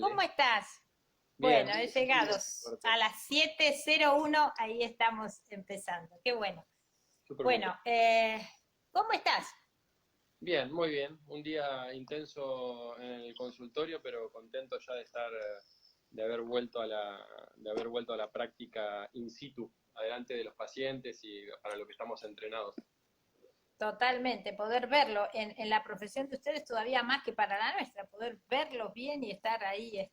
¿Cómo estás? Bien, Bueno, he bien, llegado suerte. a las 7:01, ahí estamos empezando. Qué bueno. Súper Bueno, puntual. ¿cómo estás? Bien, muy bien. Un día intenso en el consultorio, pero contento ya de estar, de haber vuelto de haber vuelto a la práctica in situ, adelante de los pacientes y para lo que estamos entrenados. Totalmente, poder verlo en la profesión de ustedes todavía más que para la nuestra, poder verlos bien y estar ahí.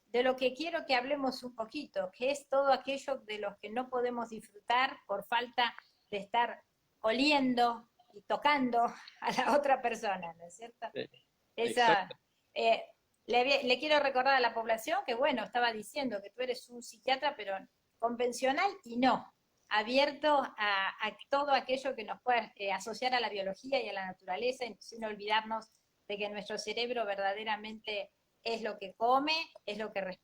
De lo que quiero que hablemos un poquito, que es todo aquello de los que no podemos disfrutar por falta de estar oliendo y tocando a la otra persona, ¿no es cierto? Eh, Esa, Exacto. eh, le quiero recordar a la población que, bueno, estaba diciendo que tú eres un psiquiatra, pero convencional y no, abierto a todo aquello que nos pueda asociar a la biología y a la naturaleza, sin olvidarnos de que nuestro cerebro verdaderamente es lo que come, es lo que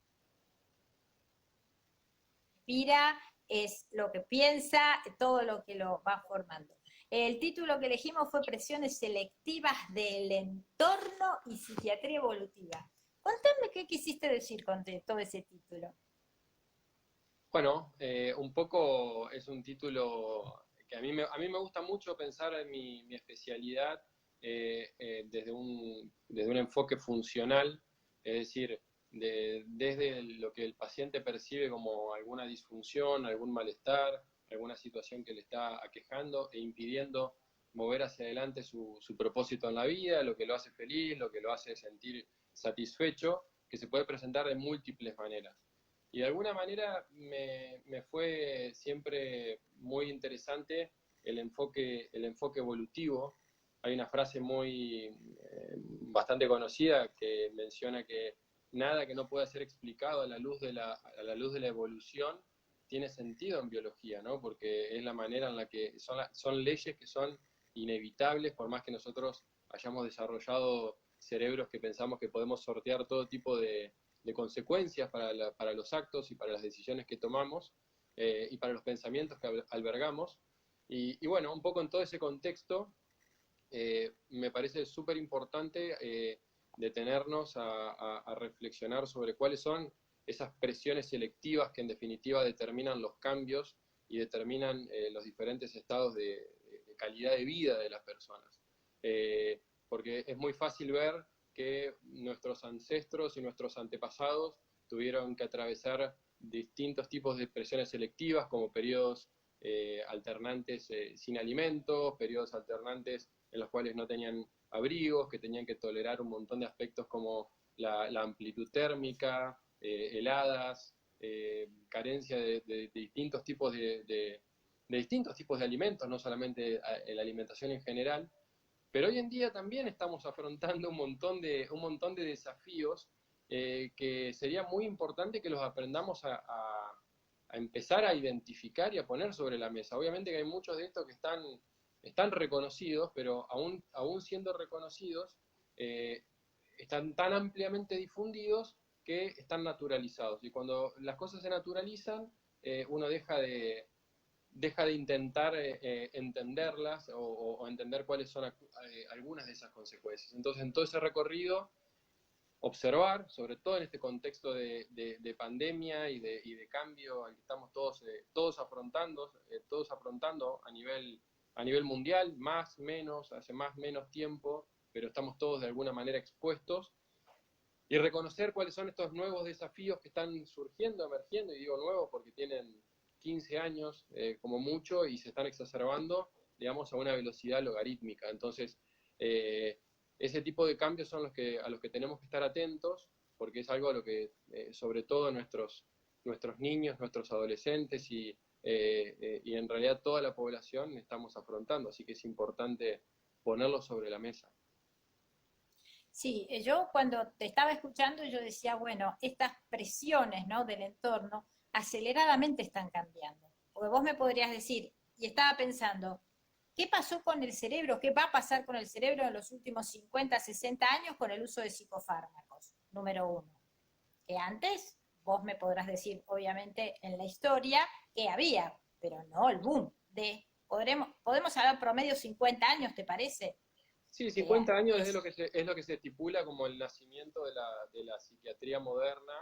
respira, es lo que piensa, todo lo que lo va formando. El título que elegimos fue Presiones selectivas del entorno y psiquiatría evolutiva. Contame qué quisiste decir con todo ese título. Bueno, un poco es un título que a mí me gusta mucho pensar en mi especialidad desde un enfoque funcional, es decir, desde lo que el paciente percibe como alguna disfunción, algún malestar, alguna situación que le está aquejando e impidiendo mover hacia adelante su propósito en la vida, lo que lo hace feliz, lo que lo hace sentir satisfecho, que se puede presentar de múltiples maneras. Y de alguna manera me fue siempre muy interesante el enfoque evolutivo. Hay una frase bastante conocida que menciona que nada que no pueda ser explicado a la luz de la evolución tiene sentido en biología, ¿no? Porque es la manera en la que son leyes que son inevitables, por más que nosotros hayamos desarrollado cerebros que pensamos que podemos sortear todo tipo de consecuencias para los actos y para las decisiones que tomamos y para los pensamientos que albergamos. Y bueno, un poco en todo ese contexto, me parece súper importante detenernos a reflexionar sobre cuáles son esas presiones selectivas que en definitiva determinan los cambios y determinan los diferentes estados de calidad de vida de las personas. Porque es muy fácil ver que nuestros ancestros y nuestros antepasados tuvieron que atravesar distintos tipos de presiones selectivas, como periodos alternantes sin alimentos, periodos alternantes en los cuales no tenían abrigos, que tenían que tolerar un montón de aspectos como la amplitud térmica, heladas, carencia de distintos tipos de distintos tipos de alimentos, no solamente la alimentación en general. Pero hoy en día también estamos afrontando un montón de desafíos que sería muy importante que los aprendamos a empezar a identificar y a poner sobre la mesa. Obviamente que hay muchos de estos que están reconocidos, pero aún siendo reconocidos, eh, están tan ampliamente difundidos que están naturalizados. Y cuando las cosas se naturalizan, uno deja de intentar entenderlas o entender cuáles son algunas de esas consecuencias. Entonces, en todo ese recorrido, observar, sobre todo en este contexto de pandemia y de cambio al que estamos todos afrontando a nivel mundial, más, menos, hace más, menos tiempo, pero estamos todos de alguna manera expuestos, y reconocer cuáles son estos nuevos desafíos que están surgiendo, emergiendo, y digo nuevos porque tienen 15 años como mucho y se están exacerbando, digamos, a una velocidad logarítmica. Entonces, eh, ese tipo de cambios son a los que tenemos que estar atentos, porque es algo a lo que, sobre todo nuestros niños, nuestros adolescentes y en realidad toda la población estamos afrontando, así que es importante ponerlo sobre la mesa. Sí, yo cuando te estaba escuchando, yo decía, bueno, estas presiones, ¿no?, del entorno aceleradamente están cambiando. Porque vos me podrías decir, y estaba pensando, ¿qué pasó con el cerebro? ¿Qué va a pasar con el cerebro en los últimos 50, 60 años con el uso de psicofármacos? Número uno. Que antes, vos me podrás decir, obviamente, en la historia que había, pero no el boom podemos hablar promedio 50 años, ¿te parece? Sí, Eh, 50 años es, es lo que se estipula como el nacimiento de la psiquiatría moderna,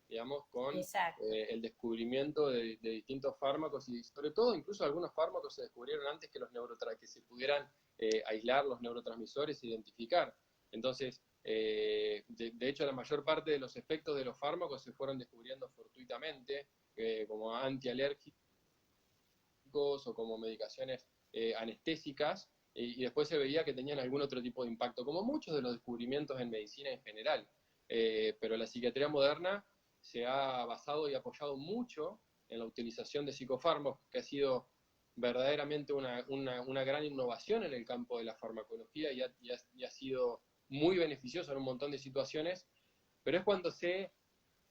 digamos, con exacto. el descubrimiento de distintos fármacos y sobre todo incluso algunos fármacos se descubrieron antes que que se pudieran aislar los neurotransmisores e identificar. Entonces, de hecho, la mayor parte de los efectos de los fármacos se fueron descubriendo fortuitamente, como antialérgicos o como medicaciones anestésicas, y después se veía que tenían algún otro tipo de impacto, como muchos de los descubrimientos en medicina en general. Pero la psiquiatría moderna se ha basado y apoyado mucho en la utilización de psicofármacos, que ha sido verdaderamente una gran innovación en el campo de la farmacología y ha sido muy beneficioso en un montón de situaciones, pero es cuando se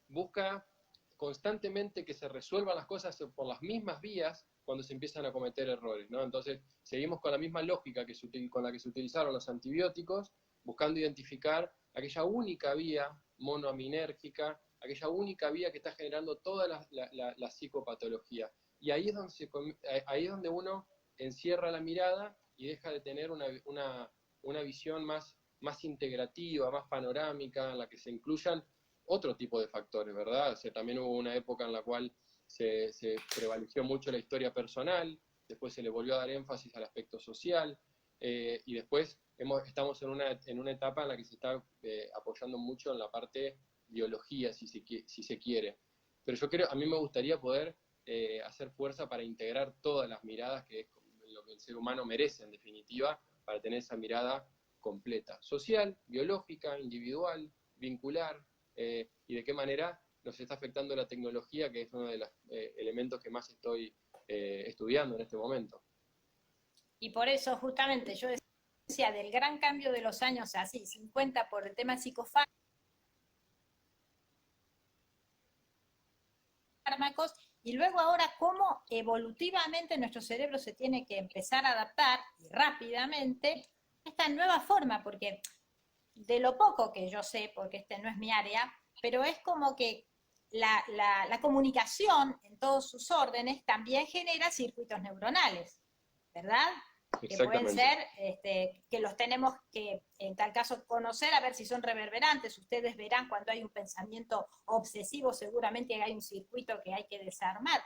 busca constantemente que se resuelvan las cosas por las mismas vías cuando se empiezan a cometer errores, ¿no? Entonces, seguimos con la misma lógica con la que se utilizaron los antibióticos, buscando identificar aquella única vía monoaminérgica, aquella única vía que está generando toda la psicopatología. Y ahí es donde uno encierra la mirada y deja de tener una visión más integrativa, más panorámica, en la que se incluyan otro tipo de factores, ¿verdad? O sea, también hubo una época en la cual se prevaleció mucho la historia personal, después se le volvió a dar énfasis al aspecto social, y después estamos en una etapa en la que se está apoyando mucho en la parte biología, si se quiere. Pero yo creo, a mí me gustaría poder hacer fuerza para integrar todas las miradas, que es lo que el ser humano merece, en definitiva, para tener esa mirada completa, social, biológica, individual, vincular, y de qué manera nos está afectando la tecnología, que es uno de los elementos que más estoy estudiando en este momento. Y por eso justamente yo decía del gran cambio de los años así, 50 por el tema psicofármacos, y luego ahora cómo evolutivamente nuestro cerebro se tiene que empezar a adaptar y rápidamente a esta nueva forma, porque de lo poco que yo sé, porque este no es mi área, pero es como que la comunicación en todos sus órdenes también genera circuitos neuronales, ¿verdad? Que pueden Exactamente. ser, que los tenemos que, en tal caso, conocer, a ver si son reverberantes. Ustedes verán cuando hay un pensamiento obsesivo, seguramente hay un circuito que hay que desarmar.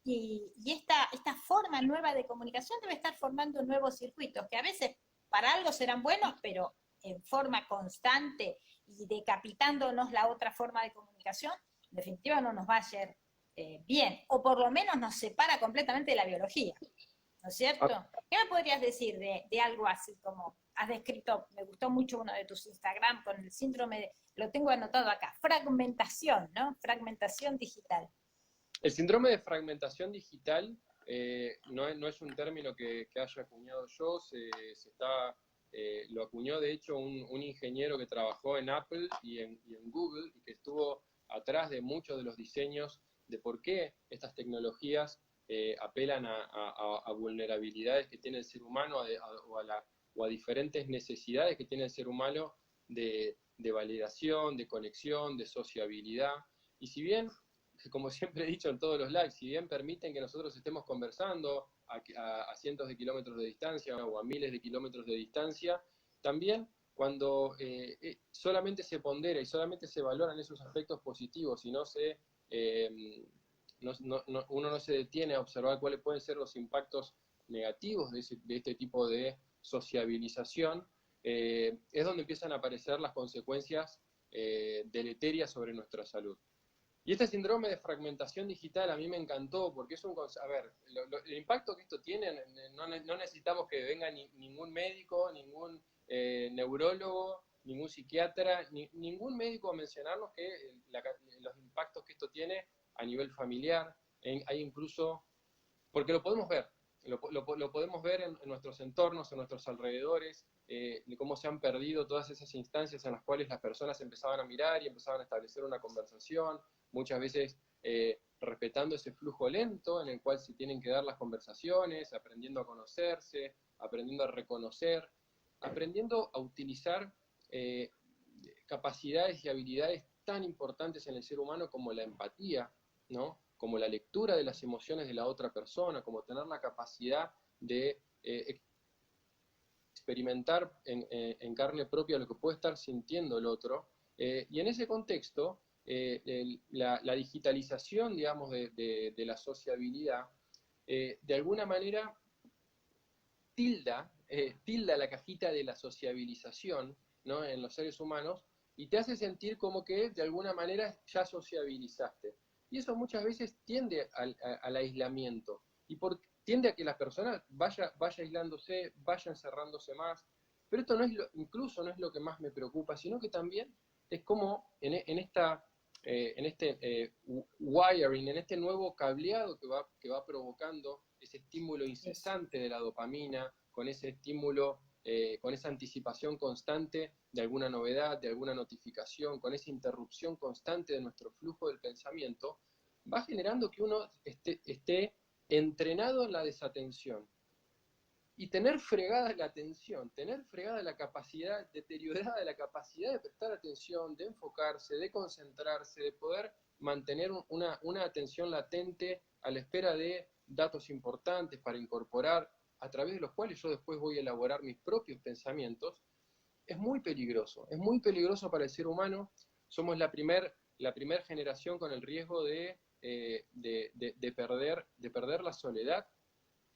Y esta forma nueva de comunicación debe estar formando nuevos circuitos, que a veces para algo serán buenos, pero en forma constante y decapitándonos la otra forma de comunicación, en definitiva no nos va a hacer bien, o por lo menos nos separa completamente de la biología. ¿No es Ah, cierto? ¿Qué me podrías decir de algo así como has descrito? Me gustó mucho uno de tus Instagram con el síndrome de, lo tengo anotado acá, fragmentación, ¿no? Fragmentación digital. el síndrome de fragmentación digital no es un término que haya acuñado yo, lo acuñó de hecho un ingeniero que trabajó en Apple y en Google y que estuvo atrás de muchos de los diseños de por qué estas tecnologías apelan a vulnerabilidades que tiene el ser humano o a diferentes necesidades que tiene el ser humano de validación, de conexión, de sociabilidad. Y si bien como siempre he dicho en todos los lives, si bien permiten que nosotros estemos conversando a cientos de kilómetros de distancia o a miles de kilómetros de distancia, también cuando solamente se pondera y solamente se valoran esos aspectos positivos y eh, uno no se detiene a observar cuáles pueden ser los impactos negativos de este tipo de sociabilización, es donde empiezan a aparecer las consecuencias deleterias sobre nuestra salud. Y este síndrome de fragmentación digital a mí me encantó porque es a ver, el impacto que esto tiene, no necesitamos que venga ningún médico, ningún neurólogo, ningún psiquiatra, ningún médico a mencionarnos que los impactos que esto tiene a nivel familiar, hay incluso, porque lo podemos ver, lo podemos ver en nuestros entornos, en nuestros alrededores, de cómo se han perdido todas esas instancias en las cuales las personas empezaban a mirar y empezaban a establecer una conversación, muchas veces respetando ese flujo lento en el cual se tienen que dar las conversaciones, aprendiendo a conocerse, aprendiendo a reconocer, aprendiendo a utilizar eh, capacidades y habilidades tan importantes en el ser humano como la empatía, ¿no? Como la lectura de las emociones de la otra persona, como tener la capacidad de experimentar en carne propia lo que puede estar sintiendo el otro. Y en ese contexto, la digitalización, digamos, de la sociabilidad, de alguna manera tilda la cajita de la sociabilización, ¿no?, en los seres humanos, y te hace sentir como que de alguna manera ya sociabilizaste. Y eso muchas veces tiende al aislamiento, y tiende a que la persona vaya aislándose, vaya encerrándose más. Pero esto no es incluso no es lo que más me preocupa, sino que también es como en este wiring, en este nuevo cableado que va provocando ese estímulo incesante de la dopamina, con ese estímulo, con esa anticipación constante de alguna novedad, de alguna notificación, con esa interrupción constante de nuestro flujo del pensamiento, va generando que uno esté entrenado en la desatención. Y tener fregada la atención, tener fregada la capacidad, deteriorada la capacidad de prestar atención, de enfocarse, de concentrarse, de poder mantener una atención latente a la espera de datos importantes para incorporar, a través de los cuales yo después voy a elaborar mis propios pensamientos, es muy peligroso para el ser humano. Somos la primer generación con el riesgo de perder la soledad,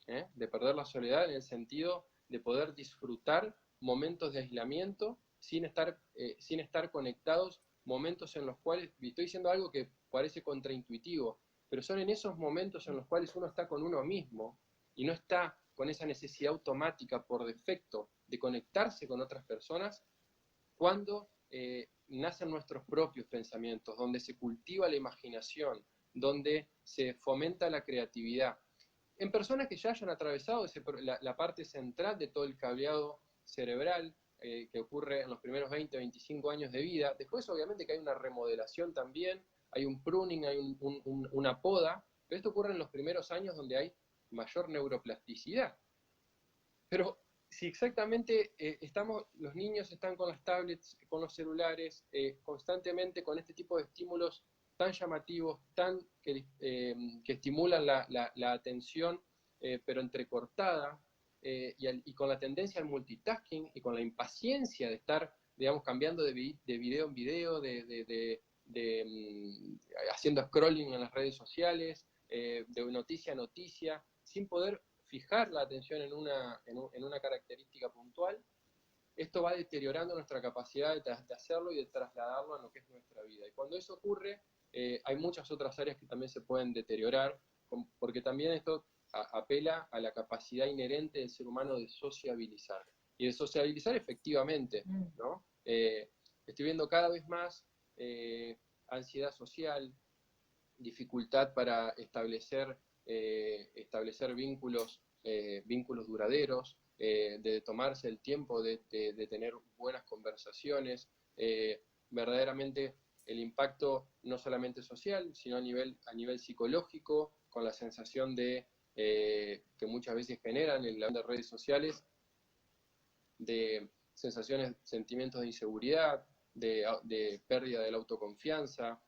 de perder la soledad en el sentido de poder disfrutar momentos de aislamiento sin estar conectados, momentos en los cuales, estoy diciendo algo que parece contraintuitivo, pero son en esos momentos en los cuales uno está con uno mismo y no está con esa necesidad automática por defecto de conectarse con otras personas, cuando nacen nuestros propios pensamientos, donde se cultiva la imaginación, donde se fomenta la creatividad. En personas que ya hayan atravesado la parte central de todo el cableado cerebral, que ocurre en los primeros 20, 25 años de vida. Después obviamente que hay una remodelación también, hay un pruning, hay una poda, pero esto ocurre en los primeros años donde hay mayor neuroplasticidad. Pero si exactamente los niños están con las tablets, con los celulares, constantemente con este tipo de estímulos tan llamativos, que estimulan la atención, pero entrecortada, y con la tendencia al multitasking y con la impaciencia de estar, digamos, cambiando de video en video, haciendo scrolling en las redes sociales, de noticia a noticia, sin poder fijar la atención en una característica puntual, esto va deteriorando nuestra capacidad de hacerlo y de trasladarlo a lo que es nuestra vida. Y cuando eso ocurre, hay muchas otras áreas que también se pueden deteriorar, porque también esto apela a la capacidad inherente del ser humano de sociabilizar. Y de sociabilizar efectivamente, ¿no? Estoy viendo cada vez más ansiedad social, dificultad para establecer vínculos duraderos, de tomarse el tiempo de tener buenas conversaciones, verdaderamente el impacto no solamente social, sino a nivel psicológico, con la sensación que muchas veces generan en las redes sociales, de sensaciones, sentimientos de inseguridad, de pérdida de la autoconfianza,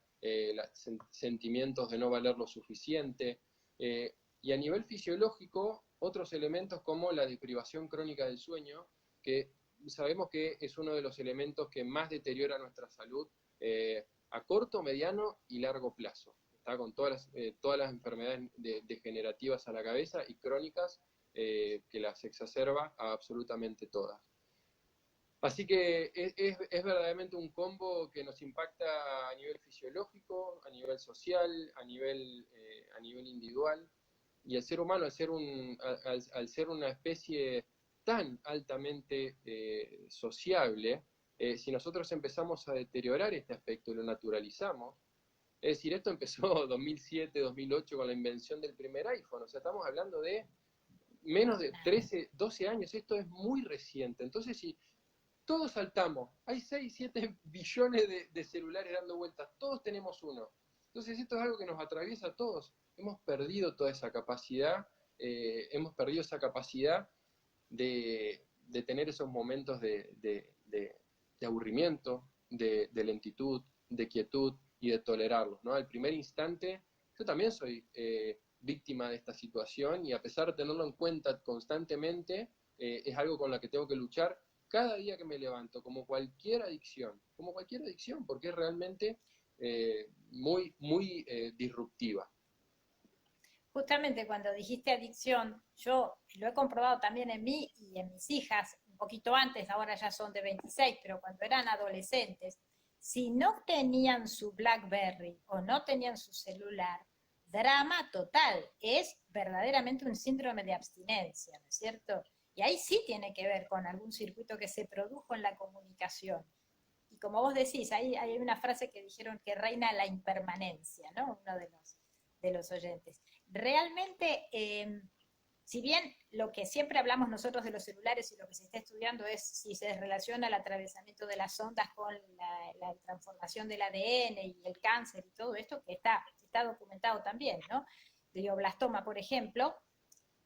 sentimientos de no valer lo suficiente, y a nivel fisiológico, otros elementos como la deprivación crónica del sueño, que sabemos que es uno de los elementos que más deteriora nuestra salud a corto, mediano y largo plazo. Está con todas las enfermedades degenerativas a la cabeza y crónicas, que las exacerba a absolutamente todas. Así que es verdaderamente un combo que nos impacta a nivel fisiológico, a nivel social, a nivel individual. Y el ser humano, al ser una especie tan altamente sociable, si nosotros empezamos a deteriorar este aspecto y lo naturalizamos, es decir, esto empezó 2007, 2008 con la invención del primer iPhone, o sea, estamos hablando de menos de 13, 12 años, esto es muy reciente. Entonces, si todos saltamos, hay 6, 7 billones de celulares dando vueltas, todos tenemos uno. Entonces esto es algo que nos atraviesa a todos. Hemos perdido toda esa capacidad, hemos perdido esa capacidad de tener esos momentos de aburrimiento, de lentitud, de quietud y de tolerarlos, ¿no? Al primer instante, yo también soy víctima de esta situación, y a pesar de tenerlo en cuenta constantemente, es algo con lo que tengo que luchar cada día que me levanto, como cualquier adicción, porque es realmente muy disruptiva. Justamente cuando dijiste adicción, yo lo he comprobado también en mí y en mis hijas, un poquito antes, ahora ya son de 26, pero cuando eran adolescentes, si no tenían su BlackBerry o no tenían su celular, drama total, es verdaderamente un síndrome de abstinencia, ¿no es cierto? Y ahí sí tiene que ver con algún circuito que se produjo en la comunicación. Y como vos decís, hay una frase que dijeron que reina la impermanencia, ¿no? Uno de los oyentes. Realmente, si bien lo que siempre hablamos nosotros de los celulares y lo que se está estudiando es si se relaciona el atravesamiento de las ondas con la transformación del ADN y el cáncer y todo esto, que está documentado también, ¿no? Glioblastoma, por ejemplo,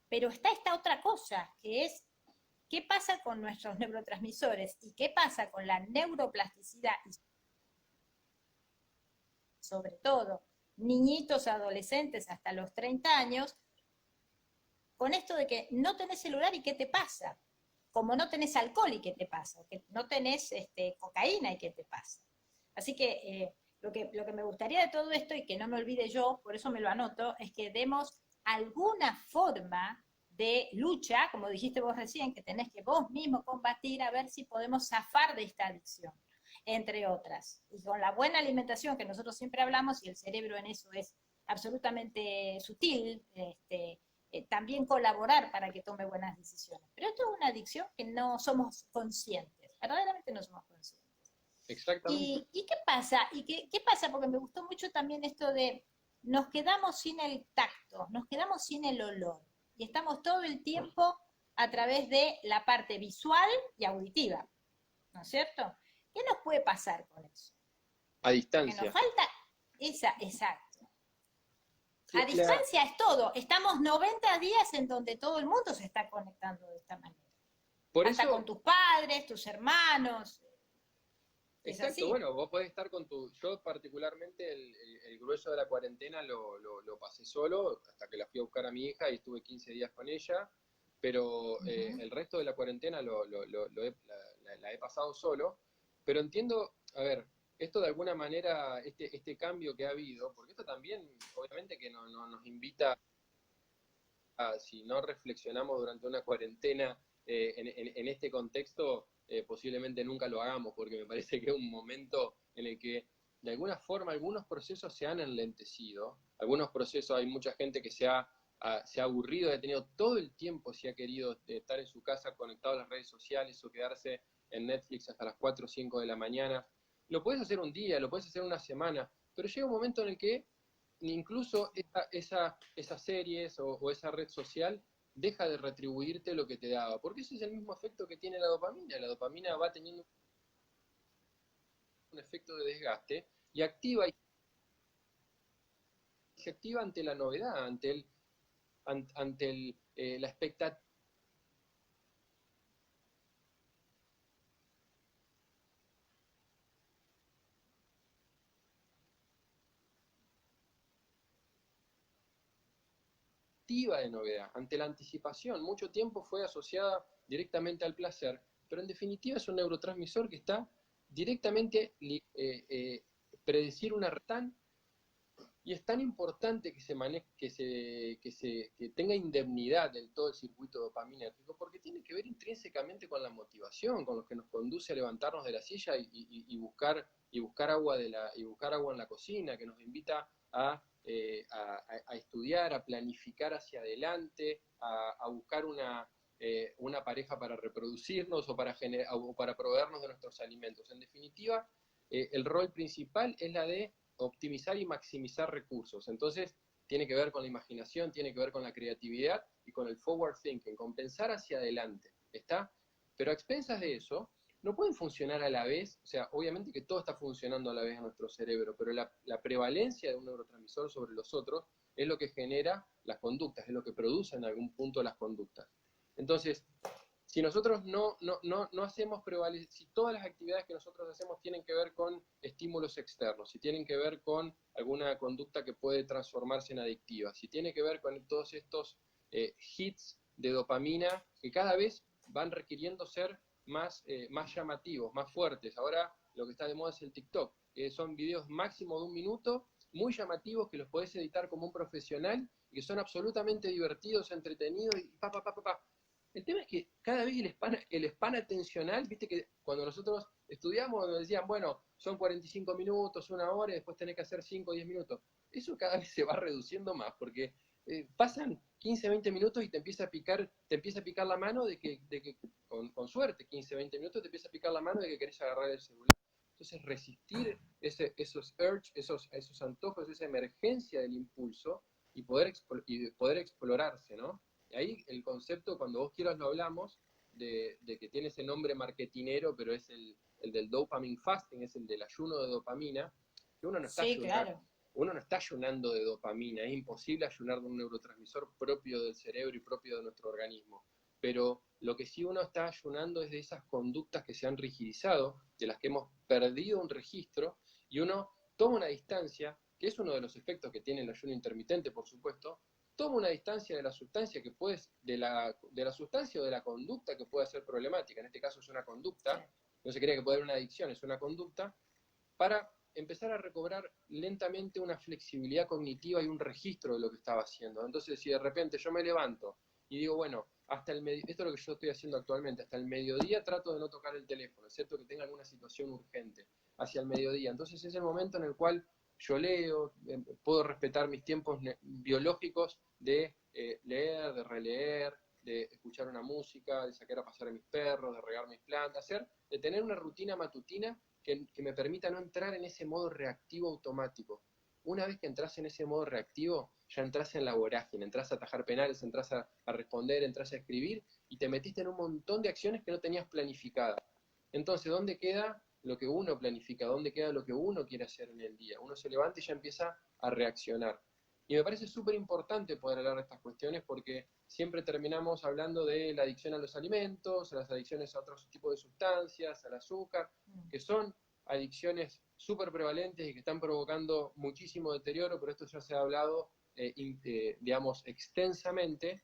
pero está esta otra cosa, que es qué pasa con nuestros neurotransmisores y qué pasa con la neuroplasticidad y sobre todo niñitos, adolescentes hasta los 30 años, con esto de que no tenés celular y qué te pasa, como no tenés alcohol y qué te pasa, que no tenés cocaína y qué te pasa. Así que, lo que me gustaría de todo esto, y que no me olvide yo, por eso me lo anoto, es que demos alguna forma de lucha, como dijiste vos recién, que tenés que vos mismo combatir a ver si podemos zafar de esta adicción, entre otras. Y con la buena alimentación que nosotros siempre hablamos, y el cerebro en eso es absolutamente sutil, también colaborar para que tome buenas decisiones. Pero esto es una adicción que no somos conscientes, verdaderamente no somos conscientes. Exactamente. ¿Y qué pasa? ¿Qué pasa? Porque me gustó mucho también esto de nos quedamos sin el tacto, nos quedamos sin el olor. Y estamos todo el tiempo a través de la parte visual y auditiva, ¿no es cierto? ¿Qué nos puede pasar con eso? A Que nos distancia. falta exacto. A Sí, distancia es todo. Estamos 90 días en donde todo el mundo se está conectando de esta manera. por Hasta con eso, tus padres, tus hermanos. Es exacto, así. bueno, vos podés estar con tu... Yo particularmente el grueso de la cuarentena lo pasé solo, hasta que la fui a buscar a mi hija y estuve 15 días con ella, pero Uh-huh. el resto de la cuarentena la he pasado solo, pero entiendo, a ver, esto de alguna manera, este cambio que ha habido, porque esto también, obviamente que nos invita si no reflexionamos durante una cuarentena en este contexto, posiblemente nunca lo hagamos, porque me parece que es un momento en el que de alguna forma algunos procesos se han enlentecido, algunos procesos, hay mucha gente que se ha aburrido, ha tenido todo el tiempo, si ha querido estar en su casa conectado a las redes sociales o quedarse en Netflix hasta las 4 o 5 de la mañana. Lo puedes hacer un día, lo puedes hacer una semana, pero llega un momento en el que incluso esas series o esa red social deja de retribuirte lo que te daba, porque ese es el mismo efecto que tiene la dopamina va teniendo un efecto de desgaste y activa y se activa ante la novedad, ante la expectativa de novedad, ante la anticipación. Mucho tiempo fue asociada directamente al placer, pero en definitiva es un neurotransmisor que está directamente predecir una tan y es tan importante que se maneje, que tenga indemnidad en todo el circuito dopaminérgico, porque tiene que ver intrínsecamente con la motivación, con lo que nos conduce a levantarnos de la silla y buscar agua en la cocina, que nos invita a estudiar, a planificar hacia adelante, a buscar una pareja para reproducirnos o para proveernos de nuestros alimentos. En definitiva, el rol principal es la de optimizar y maximizar recursos. Entonces, tiene que ver con la imaginación, tiene que ver con la creatividad y con el forward thinking, con pensar hacia adelante, ¿está? Pero a expensas de eso, no pueden funcionar a la vez, o sea, obviamente que todo está funcionando a la vez en nuestro cerebro, pero la prevalencia de un neurotransmisor sobre los otros es lo que genera las conductas, es lo que produce en algún punto las conductas. Entonces, si nosotros no hacemos prevalecer, si todas las actividades que nosotros hacemos tienen que ver con estímulos externos, si tienen que ver con alguna conducta que puede transformarse en adictiva, si tiene que ver con todos estos hits de dopamina que cada vez van requiriendo ser más llamativos, más fuertes. Ahora lo que está de moda es el TikTok, que son videos máximo de 1 minuto, muy llamativos, que los podés editar como un profesional y que son absolutamente divertidos, entretenidos y pa, pa, pa, pa, pa. El tema es que cada vez el span atencional, viste que cuando nosotros estudiamos nos decían, bueno, son 45 minutos, 1 hora, y después tenés que hacer 5 o 10 minutos. Eso cada vez se va reduciendo más, porque pasan 15, 20 minutos y te empieza a picar la mano de que con suerte, 15, 20 minutos te empieza a picar la mano de que querés agarrar el celular. Entonces resistir esos urge, esos antojos, esa emergencia del impulso y poder explorarse, ¿no? Y ahí el concepto, cuando vos quieras lo hablamos, de que tiene ese nombre marketinero, pero es el del dopamine fasting, es el del ayuno de dopamina, que Sí, claro. uno no está ayunando de dopamina, es imposible ayunar de un neurotransmisor propio del cerebro y propio de nuestro organismo. Pero lo que sí uno está ayunando es de esas conductas que se han rigidizado, de las que hemos perdido un registro, y uno toma una distancia, que es uno de los efectos que tiene el ayuno intermitente, por supuesto, toma una distancia de la sustancia que puede, de la sustancia o de la conducta que puede ser problemática, en este caso es una conducta, no se cree que puede haber una adicción, es una conducta, para empezar a recobrar lentamente una flexibilidad cognitiva y un registro de lo que estaba haciendo. Entonces, si de repente yo me levanto y digo, bueno, esto es lo que yo estoy haciendo actualmente, hasta el mediodía trato de no tocar el teléfono, excepto que tenga alguna situación urgente, hacia el mediodía. Entonces es el momento en el cual yo leo, puedo respetar mis tiempos biológicos de leer, de releer, de escuchar una música, de sacar a pasear a mis perros, de regar mis plantas, de tener una rutina matutina que me permita no entrar en ese modo reactivo automático. Una vez que entras en ese modo reactivo, ya entras en la vorágine, entras a atajar penales, entras a responder, entras a escribir y te metiste en un montón de acciones que no tenías planificadas. Entonces, ¿dónde queda lo que uno planifica? ¿Dónde queda lo que uno quiere hacer en el día? Uno se levanta y ya empieza a reaccionar. Y me parece súper importante poder hablar de estas cuestiones porque siempre terminamos hablando de la adicción a los alimentos, a las adicciones a otros tipos de sustancias, al azúcar, que son adicciones súper prevalentes y que están provocando muchísimo deterioro, pero esto ya se ha hablado, digamos, extensamente,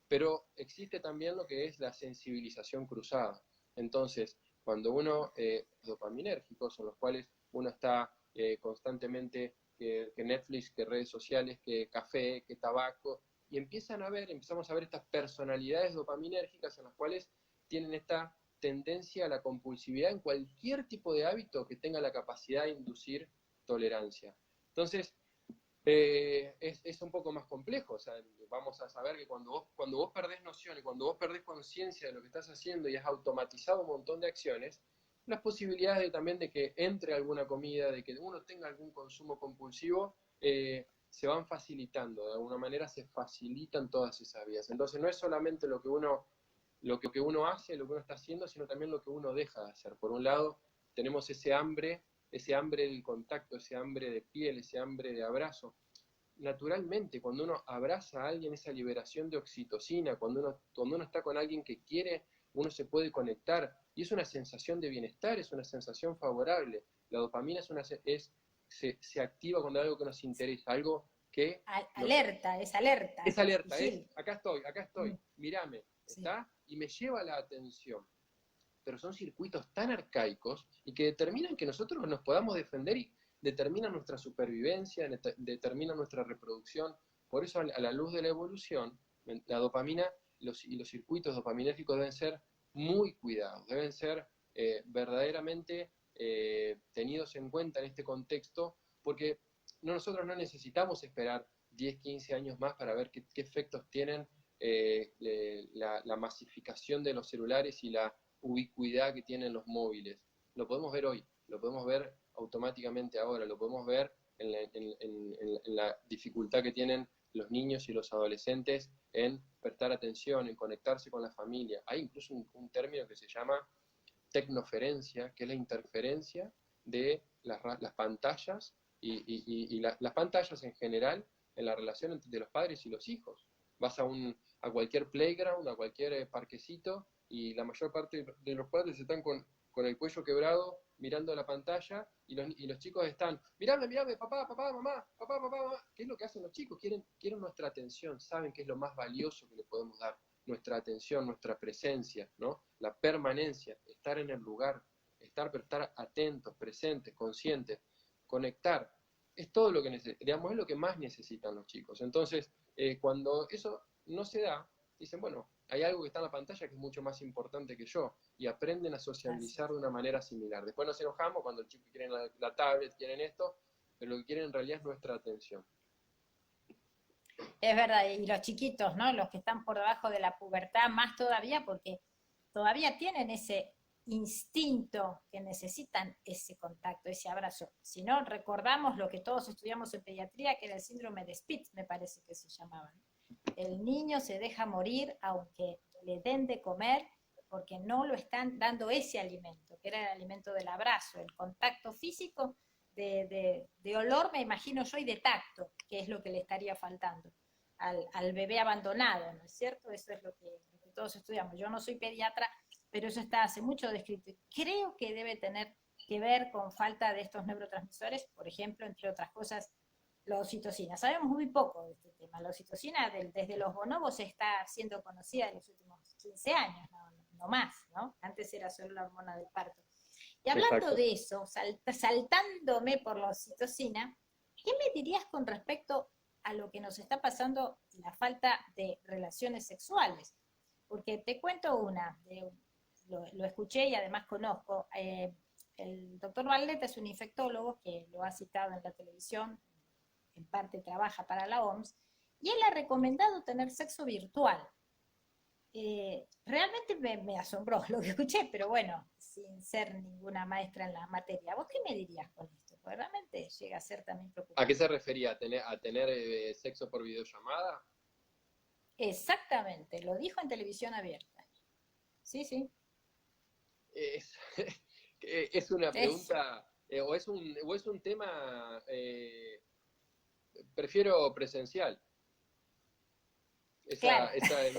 pero existe también lo que es la sensibilización cruzada. Entonces, cuando uno, dopaminérgicos, en los cuales uno está constantemente, que Netflix, que redes sociales, que café, que tabaco, y empezamos a ver estas personalidades dopaminérgicas en las cuales tienen esta tendencia a la compulsividad en cualquier tipo de hábito que tenga la capacidad de inducir tolerancia. Entonces, es un poco más complejo, o sea, vamos a saber que cuando vos perdés noción y cuando vos perdés conciencia de lo que estás haciendo y has automatizado un montón de acciones, las posibilidades también de que entre alguna comida, de que uno tenga algún consumo compulsivo, se van facilitando, de alguna manera se facilitan todas esas vías. Entonces no es solamente lo que uno hace, lo que uno está haciendo, sino también lo que uno deja de hacer. Por un lado, tenemos ese hambre del contacto, ese hambre de piel, ese hambre de abrazo. Naturalmente, cuando uno abraza a alguien, esa liberación de oxitocina, cuando uno está con alguien que quiere, uno se puede conectar, y es una sensación de bienestar, es una sensación favorable. La dopamina se activa cuando hay algo que nos interesa, algo que Alerta, es alerta. es alerta, Vigil. acá estoy, mírame, Sí. está, y me lleva la atención. Pero son circuitos tan arcaicos y que determinan que nosotros nos podamos defender y determinan nuestra supervivencia, determinan nuestra reproducción. Por eso, a la luz de la evolución, la dopamina y los circuitos dopaminérgicos deben ser muy cuidados, deben ser verdaderamente tenidos en cuenta en este contexto, porque nosotros no necesitamos esperar 10, 15 años más para ver qué efectos tienen la masificación de los celulares y la ubicuidad que tienen los móviles. Lo podemos ver hoy, lo podemos ver automáticamente ahora, lo podemos ver en la dificultad que tienen los niños y los adolescentes en prestar atención, en conectarse con la familia. Hay incluso un término que se llama tecnoferencia, que es la interferencia de las pantallas y las pantallas en general en la relación entre los padres y los hijos. Vas a cualquier playground, a cualquier parquecito, y la mayor parte de los padres están con el cuello quebrado mirando la pantalla, y los chicos están, mirame, papá, mamá, papá, mamá. ¿Qué es lo que hacen los chicos? Quieren nuestra atención, saben que es lo más valioso que le podemos dar. nuestra atención, nuestra presencia, ¿no? La permanencia, estar en el lugar, pero estar atentos, presentes, conscientes, conectar. Es todo lo que digamos, es lo que más necesitan los chicos. Entonces, cuando eso no se da, dicen, bueno, hay algo que está en la pantalla que es mucho más importante que yo, y aprenden a sociabilizar de una manera similar. Después nos enojamos cuando los chicos quieren la tablet, quieren esto, pero lo que quieren en realidad es nuestra atención. Es verdad, y los chiquitos, ¿no? Los que están por debajo de la pubertad, más todavía, porque todavía tienen ese instinto que necesitan ese contacto, ese abrazo. Si no, recordamos lo que todos estudiamos en pediatría, que era el síndrome de Spitz, me parece que se llamaba. El niño se deja morir aunque le den de comer, porque no lo están dando ese alimento, que era el alimento del abrazo, el contacto físico, de olor, me imagino yo, y de tacto, que es lo que le estaría faltando al bebé abandonado, ¿no es cierto? Eso es lo que todos estudiamos. Yo no soy pediatra, pero eso está hace mucho descrito. Creo que debe tener que ver con falta de estos neurotransmisores, por ejemplo, entre otras cosas, la oxitocina. Sabemos muy poco de este tema. La oxitocina desde los bonobos está siendo conocida en los últimos 15 años, no más, ¿no? Antes era solo la hormona del parto. Y hablando Exacto. de eso, saltándome por la oxitocina, ¿qué me dirías con respecto a lo que nos está pasando, la falta de relaciones sexuales? Porque te cuento lo escuché y además conozco, el doctor Valdeta es un infectólogo que lo ha citado en la televisión, en parte trabaja para la OMS, y él ha recomendado tener sexo virtual. Realmente me asombró lo que escuché, pero bueno, sin ser ninguna maestra en la materia. ¿Vos qué me dirías con esto? Porque realmente llega a ser también ¿A qué preocupante. se refería? ¿A tener sexo por videollamada? Exactamente, lo dijo en televisión abierta. Sí, sí, Es, es una eso. pregunta, o es un tema, prefiero presencial. Esa, Claro, esa, es,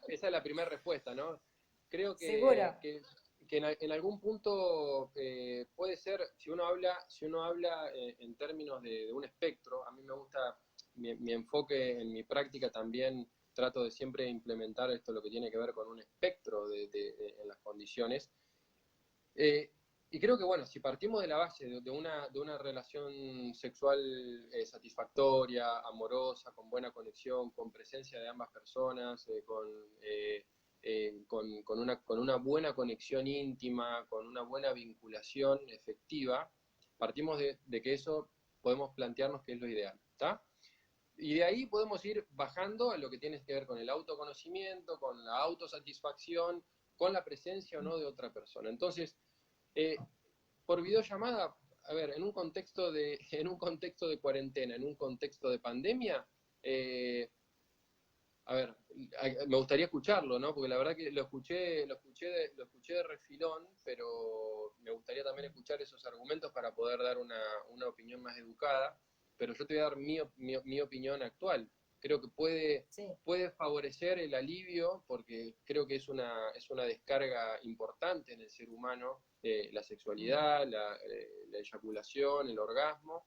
esa es la primera respuesta, ¿no? Creo seguro. que en algún punto puede ser, si uno habla en términos de un espectro, a mí me gusta, mi enfoque en mi práctica también trato de siempre implementar esto, lo que tiene que ver con un espectro en las condiciones. Eh, y creo que, bueno, si partimos de la base de una relación sexual satisfactoria, amorosa, con buena conexión, con presencia de ambas personas, con una buena conexión íntima, con una buena vinculación efectiva, partimos de que eso podemos plantearnos que es lo ideal, ¿está? Y de ahí podemos ir bajando a lo que tiene que ver con el autoconocimiento, con la autosatisfacción, con la presencia o no de otra persona. Entonces, eh, por videollamada, a ver, en un contexto de cuarentena, en un contexto de pandemia, a ver, me gustaría escucharlo, ¿no? Porque la verdad que lo escuché de refilón, pero me gustaría también escuchar esos argumentos para poder dar una opinión más educada. Pero yo te voy a dar mi opinión actual. Creo que puede, Sí. puede favorecer el alivio, porque creo que es una descarga importante en el ser humano, la sexualidad, la eyaculación, el orgasmo.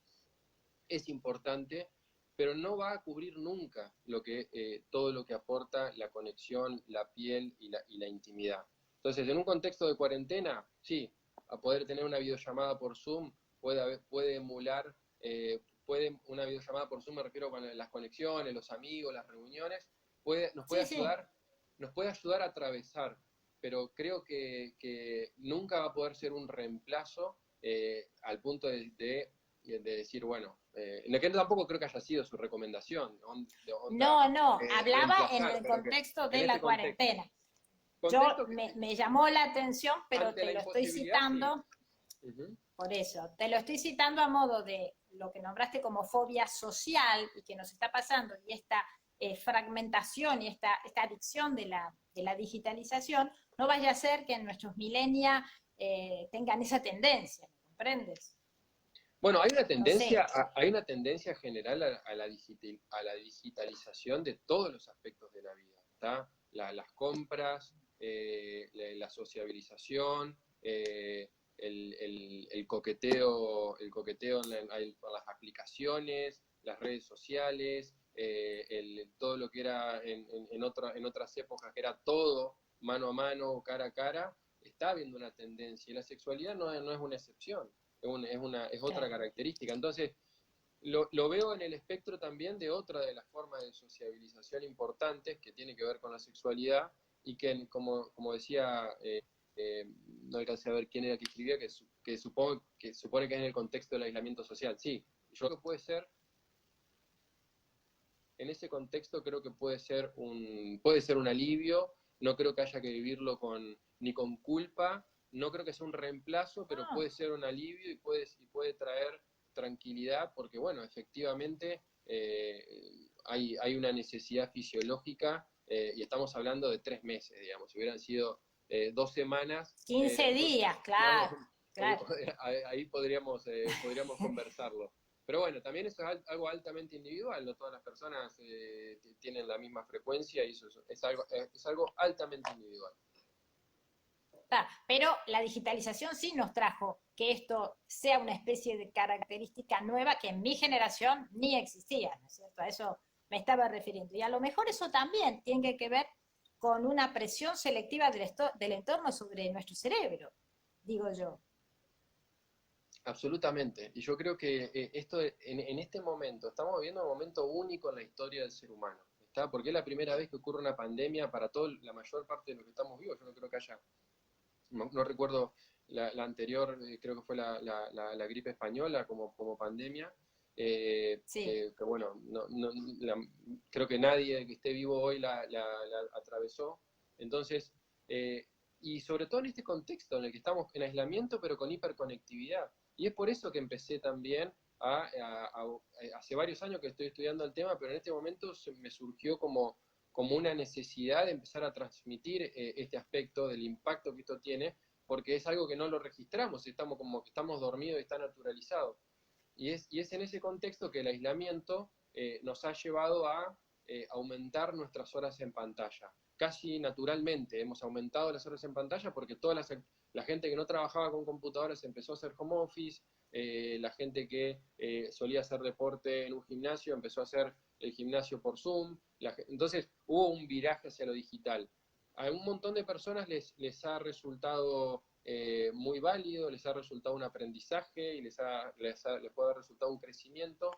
Es importante, pero no va a cubrir nunca todo lo que aporta la conexión, la piel y la intimidad. Entonces, en un contexto de cuarentena, sí, a poder tener una videollamada por Zoom puede emular, una videollamada por Zoom, me refiero con las conexiones, los amigos, las reuniones, nos puede Sí, sí. ayudar, nos puede ayudar a atravesar, pero creo que nunca va a poder ser un reemplazo al punto de decir, bueno, que tampoco creo que haya sido su recomendación, de onda No, hablaba en reemplazar, el pero que contexto en de este la contexto. cuarentena. Yo Contexto que me llamó la atención, pero ante te la lo estoy imposibilidad, sí. citando Uh-huh. por eso. Te lo estoy citando a modo de lo que nombraste como fobia social y que nos está pasando, y esta fragmentación y esta adicción de la digitalización, no vaya a ser que en nuestros millennials tengan esa tendencia, ¿me comprendes? Bueno, hay una No sé. tendencia, hay una tendencia general a la digitalización de todos los aspectos de la vida, ¿está? Las compras, la sociabilización, el coqueteo con las aplicaciones, las redes sociales, todo lo que era en otras épocas, que era todo mano a mano, cara a cara, está habiendo una tendencia, y la sexualidad no es una excepción, es otra característica. Entonces, lo veo en el espectro también de otra de las formas de sociabilización importantes que tiene que ver con la sexualidad y que, como decía, no alcancé a ver quién era que escribía, que supone que es en el contexto del aislamiento social. Sí, yo creo que puede ser, en ese contexto creo que puede ser un alivio, no creo que haya que vivirlo ni con culpa, no creo que sea un reemplazo, pero puede ser un alivio y puede traer tranquilidad, porque bueno, efectivamente hay una necesidad fisiológica, y estamos hablando de 3 meses, digamos, si hubieran sido 2 semanas. 15 días, Digamos, claro, claro. ahí podríamos conversarlo. Pero bueno, también eso es algo altamente individual, no todas las personas tienen la misma frecuencia y eso es algo altamente individual. Pero la digitalización sí nos trajo que esto sea una especie de característica nueva que en mi generación ni existía, ¿no es cierto? A eso me estaba refiriendo. Y a lo mejor eso también tiene que ver con una presión selectiva del entorno sobre nuestro cerebro, digo yo. Absolutamente. Y yo creo que esto en este momento, estamos viviendo un momento único en la historia del ser humano. ¿Está? Porque es la primera vez que ocurre una pandemia para la mayor parte de los que estamos vivos. Yo no creo que haya, no recuerdo la anterior, creo que fue la gripe española como pandemia. Sí. Que bueno, creo que nadie que esté vivo hoy la atravesó. Entonces, y sobre todo en este contexto en el que estamos en aislamiento, pero con hiperconectividad. Y es por eso que empecé también hace varios años que estoy estudiando el tema, pero en este momento me surgió como una necesidad de empezar a transmitir este aspecto del impacto que esto tiene, porque es algo que no lo registramos, estamos dormidos y está naturalizado. Y es en ese contexto que el aislamiento nos ha llevado a aumentar nuestras horas en pantalla. Casi naturalmente hemos aumentado las horas en pantalla porque la gente que no trabajaba con computadoras empezó a hacer home office, la gente que solía hacer deporte en un gimnasio empezó a hacer el gimnasio por Zoom. Entonces hubo un viraje hacia lo digital. A un montón de personas les ha resultado muy válido, les ha resultado un aprendizaje y les puede haber resultado un crecimiento,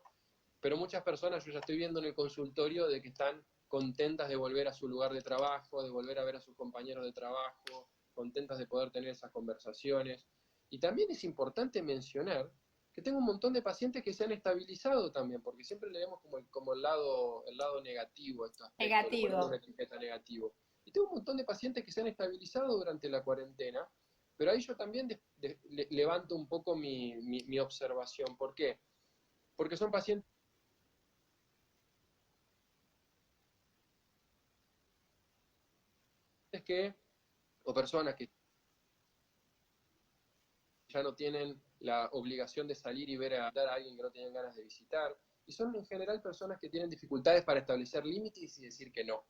pero muchas personas yo ya estoy viendo en el consultorio de que están contentas de volver a su lugar de trabajo, de volver a ver a sus compañeros de trabajo, contentas de poder tener esas conversaciones. Y también es importante mencionar que tengo un montón de pacientes que se han estabilizado también, porque siempre le vemos como el lado negativo a este aspecto, le ponemos Negativo. una etiqueta negativo. Y tengo un montón de pacientes que se han estabilizado durante la cuarentena, pero ahí yo también levanto un poco mi observación. ¿Por qué? Porque son pacientes o personas que ya no tienen la obligación de salir y ver a alguien que no tenían ganas de visitar, y son en general personas que tienen dificultades para establecer límites y decir que no.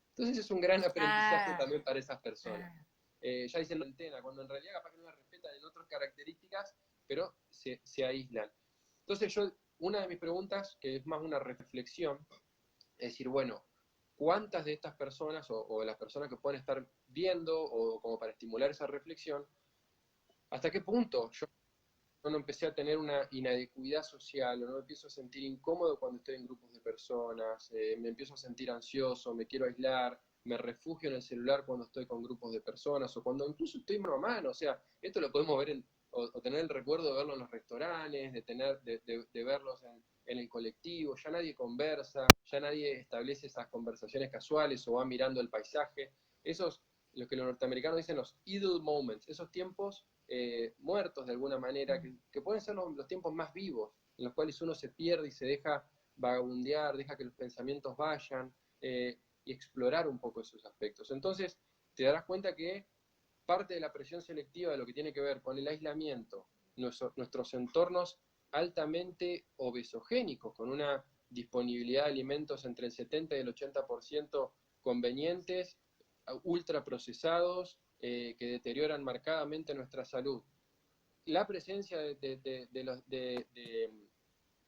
Entonces es un gran aprendizaje Ah, también para esas personas. ah. Ya dicen la antena, cuando en realidad capaz que no la respetan en otras características, pero se aíslan. Entonces una de mis preguntas, que es más una reflexión, es decir, bueno, ¿cuántas de estas personas o de las personas que pueden estar viendo o como para estimular esa reflexión, hasta qué punto yo no empecé a tener una inadecuidad social o no me empiezo a sentir incómodo cuando estoy en grupos de personas, me empiezo a sentir ansioso, me quiero aislar, me refugio en el celular cuando estoy con grupos de personas o cuando incluso estoy mano a mano? O sea, esto lo podemos ver o tener el recuerdo de verlo en los restaurantes, de verlos en el colectivo, ya nadie conversa, ya nadie establece esas conversaciones casuales o va mirando el paisaje. Lo que los norteamericanos dicen los idle moments, esos tiempos muertos de alguna manera, que pueden ser los tiempos más vivos, en los cuales uno se pierde y se deja vagabundear, deja que los pensamientos vayan, y explorar un poco esos aspectos. Entonces, te darás cuenta que parte de la presión selectiva de lo que tiene que ver con el aislamiento, nuestros entornos altamente obesogénicos, con una disponibilidad de alimentos entre el 70 y el 80% convenientes, ultraprocesados, que deterioran marcadamente nuestra salud. La presencia de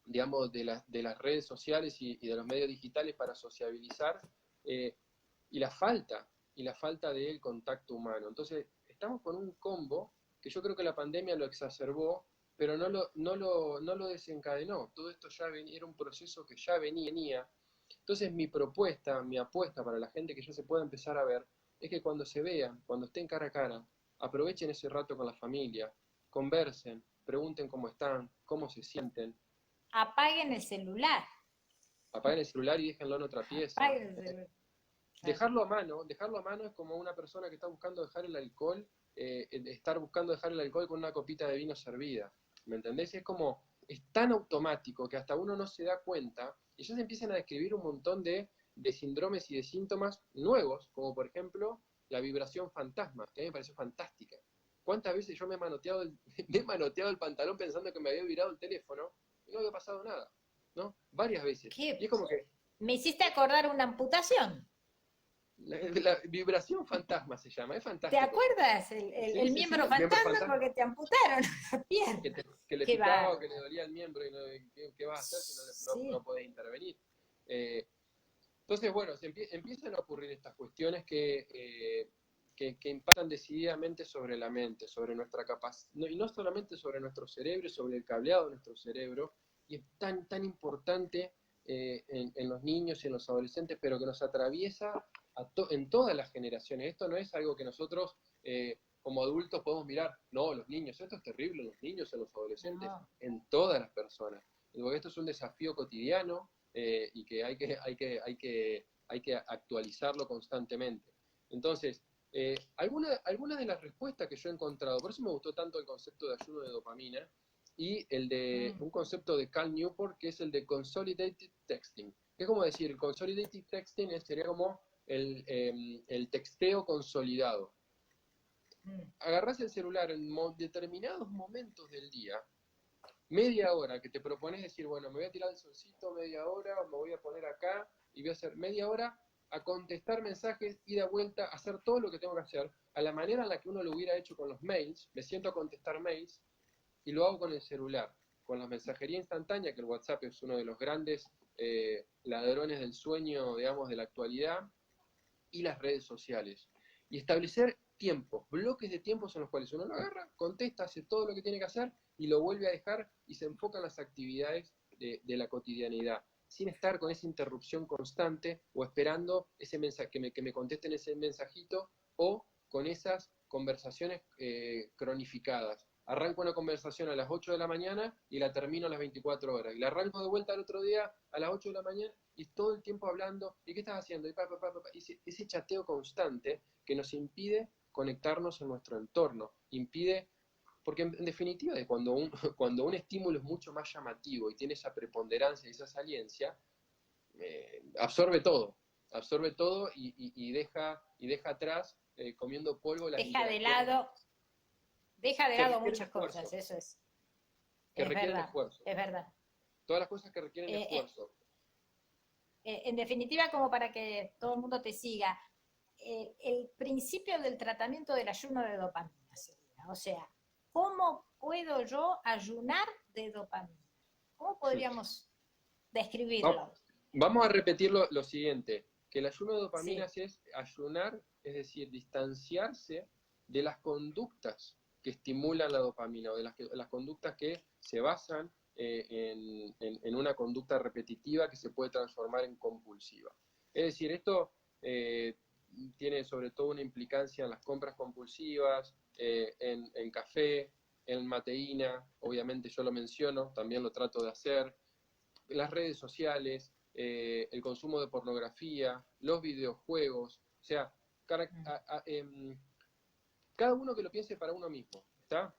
digamos, de las redes sociales y de los medios digitales para sociabilizar, y la falta del contacto humano. Entonces, estamos con un combo que yo creo que la pandemia lo exacerbó, pero no lo desencadenó. Todo esto ya venía, era un proceso que ya venía. Entonces, mi propuesta, mi apuesta para la gente que ya se pueda empezar a ver, es que cuando se vean, cuando estén cara a cara, aprovechen ese rato con la familia, conversen, pregunten cómo están, cómo se sienten, Apaguen el celular. apaguen el celular y déjenlo en otra pieza. Apaguen el celular. Dejarlo a mano es como una persona que está buscando dejar el alcohol, estar buscando dejar el alcohol con una copita de vino servida, ¿me entendés? Es como, es tan automático que hasta uno no se da cuenta, y ya se empiezan a describir un montón de síndromes y de síntomas nuevos, como por ejemplo la vibración fantasma, que a mí me pareció fantástica. ¿Cuántas veces yo me he manoteado me he manoteado el pantalón pensando que me había virado el teléfono y no había pasado nada, ¿no? Varias veces. Y ¿Qué? es como que Me hiciste acordar una amputación. la vibración fantasma se llama, es ¿Te fantástico. acuerdas? Sí, El sí, sí, miembro el miembro fantasma fantasma porque te amputaron la pierna. que le Qué picaba o bárbaro. que le dolía el miembro y no, ¿qué vas a hacer si no Sí. podés intervenir? Eh, entonces, bueno, empiezan a ocurrir estas cuestiones que impactan decididamente sobre la mente, sobre nuestra capacidad, y no solamente sobre nuestro cerebro, sobre el cableado de nuestro cerebro, y es tan importante en los niños y en los adolescentes, pero que nos atraviesa en todas las generaciones. Esto no es algo que nosotros como adultos podemos mirar, no, los niños, esto es terrible en los niños, en los adolescentes, No. en todas las personas. Porque esto es un desafío cotidiano y que hay que actualizarlo constantemente. Entonces, algunas de las respuestas que yo he encontrado, por eso me gustó tanto el concepto de ayuno de dopamina y el de un concepto de Cal Newport, que es el de consolidated texting. Que es como decir, el consolidated texting sería como el texteo consolidado. Agarrás el celular en determinados momentos del día, media hora que te propones decir, bueno, me voy a tirar el solcito media hora, o me voy a poner acá y voy a hacer media hora a contestar mensajes, ida vuelta, hacer todo lo que tengo que hacer, a la manera en la que uno lo hubiera hecho con los mails, me siento a contestar mails y lo hago con el celular, con la mensajería instantánea, que el WhatsApp es uno de los grandes ladrones del sueño, digamos, de la actualidad, y las redes sociales. Y establecer tiempos, bloques de tiempos en los cuales uno lo agarra, contesta, hace todo lo que tiene que hacer y lo vuelve a dejar y se enfoca en las actividades de la cotidianidad, sin estar con esa interrupción constante o esperando ese mensaje, que me contesten ese mensajito o con esas conversaciones cronificadas. Arranco una conversación a las 8 de la mañana y la termino a las 24 horas. Y la arranco de vuelta al otro día a las 8 de la mañana y todo el tiempo hablando. ¿Y qué estás haciendo? Y ese chateo constante que nos impide conectarnos en nuestro entorno. Impide, porque en definitiva, cuando un estímulo es mucho más llamativo y tiene esa preponderancia y esa saliencia, absorbe todo y deja atrás comiendo polvo las Deja de interacciones lado, deja de que lado requieren muchas cosas, esfuerzo, eso que es requieren verdad, esfuerzo. es verdad. Todas las cosas que requieren Eh, eh, esfuerzo. en definitiva, como para que todo el mundo te siga, el principio del tratamiento del ayuno de dopamina sería, o sea, ¿cómo puedo yo ayunar de dopamina? ¿Cómo podríamos describirlo? Vamos a repetir lo siguiente, que el ayuno de dopamina Sí. es ayunar, es decir, distanciarse de las conductas que estimulan la dopamina o de las conductas que se basan en una conducta repetitiva que se puede transformar en compulsiva. Es decir, esto tiene sobre todo una implicancia en las compras compulsivas, en café, en mateína, obviamente yo lo menciono, también lo trato de hacer, las redes sociales, el consumo de pornografía, los videojuegos, o sea, cada uno que lo piense para uno mismo, ¿está?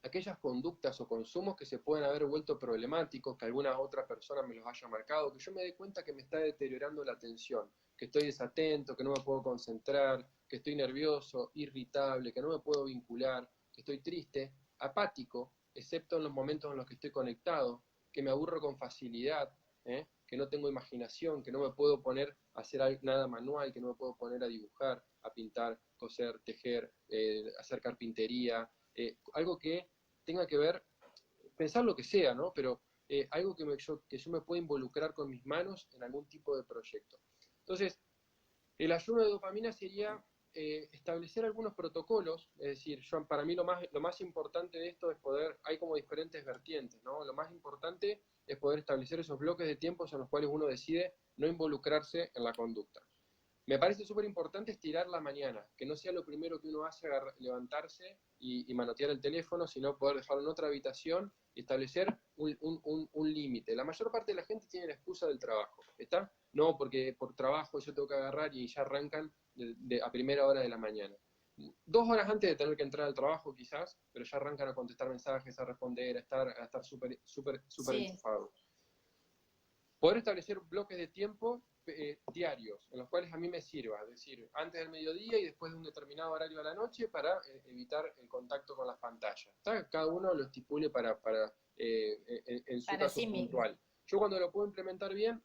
Aquellas conductas o consumos que se pueden haber vuelto problemáticos, que alguna otra persona me los haya marcado, que yo me dé cuenta que me está deteriorando la atención, que estoy desatento, que no me puedo concentrar, que estoy nervioso, irritable, que no me puedo vincular, que estoy triste, apático, excepto en los momentos en los que estoy conectado, que me aburro con facilidad, que no tengo imaginación, que no me puedo poner a hacer nada manual, que no me puedo poner a dibujar, a pintar, coser, tejer, hacer carpintería, algo que tenga que ver, pensar lo que sea, ¿no? Pero algo que yo me pueda involucrar con mis manos en algún tipo de proyecto. Entonces, el ayuno de dopamina sería establecer algunos protocolos, es decir, para mí lo más importante de esto es hay como diferentes vertientes, ¿no? Lo más importante es poder establecer esos bloques de tiempos en los cuales uno decide no involucrarse en la conducta. Me parece súper importante estirar la mañana, que no sea lo primero que uno hace levantarse y manotear el teléfono, sino poder dejarlo en otra habitación y establecer un límite. La mayor parte de la gente tiene la excusa del trabajo, ¿está? No, porque por trabajo yo tengo que agarrar y ya arrancan a primera hora de la mañana. 2 horas antes de tener que entrar al trabajo quizás, pero ya arrancan a contestar mensajes, a responder, a estar súper Sí, enchufados. Poder establecer bloques de tiempo diarios, en los cuales a mí me sirva, es decir, antes del mediodía y después de un determinado horario de la noche para evitar el contacto con las pantallas. ¿Está? Cada uno lo estipule en su para caso sí mismo. puntual. Yo cuando lo puedo implementar bien,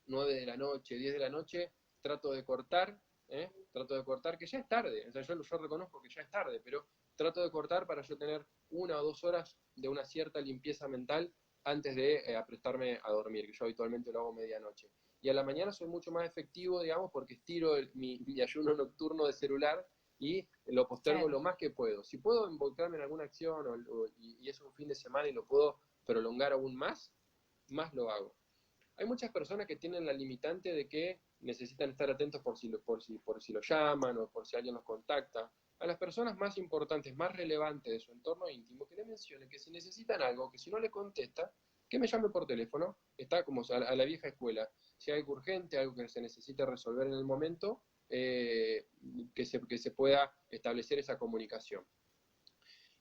9 de la noche, 10 de la noche, trato de cortar, que ya es tarde, o sea, yo reconozco que ya es tarde, pero trato de cortar para yo tener 1 o 2 horas de una cierta limpieza mental antes de aprestarme a dormir, que yo habitualmente lo hago medianoche. Y a la mañana soy mucho más efectivo, digamos, porque estiro mi ayuno nocturno de celular y lo postergo Claro. lo más que puedo. Si puedo involucrarme en alguna acción y es un fin de semana y lo puedo prolongar aún más lo hago. Hay muchas personas que tienen la limitante de que necesitan estar atentos por si lo llaman o por si alguien los contacta. A las personas más importantes, más relevantes de su entorno íntimo, que le mencionen que si necesitan algo, que si no le contesta, que me llame por teléfono. Está como a la vieja escuela. Si hay algo urgente, algo que se necesita resolver en el momento, que se pueda establecer esa comunicación.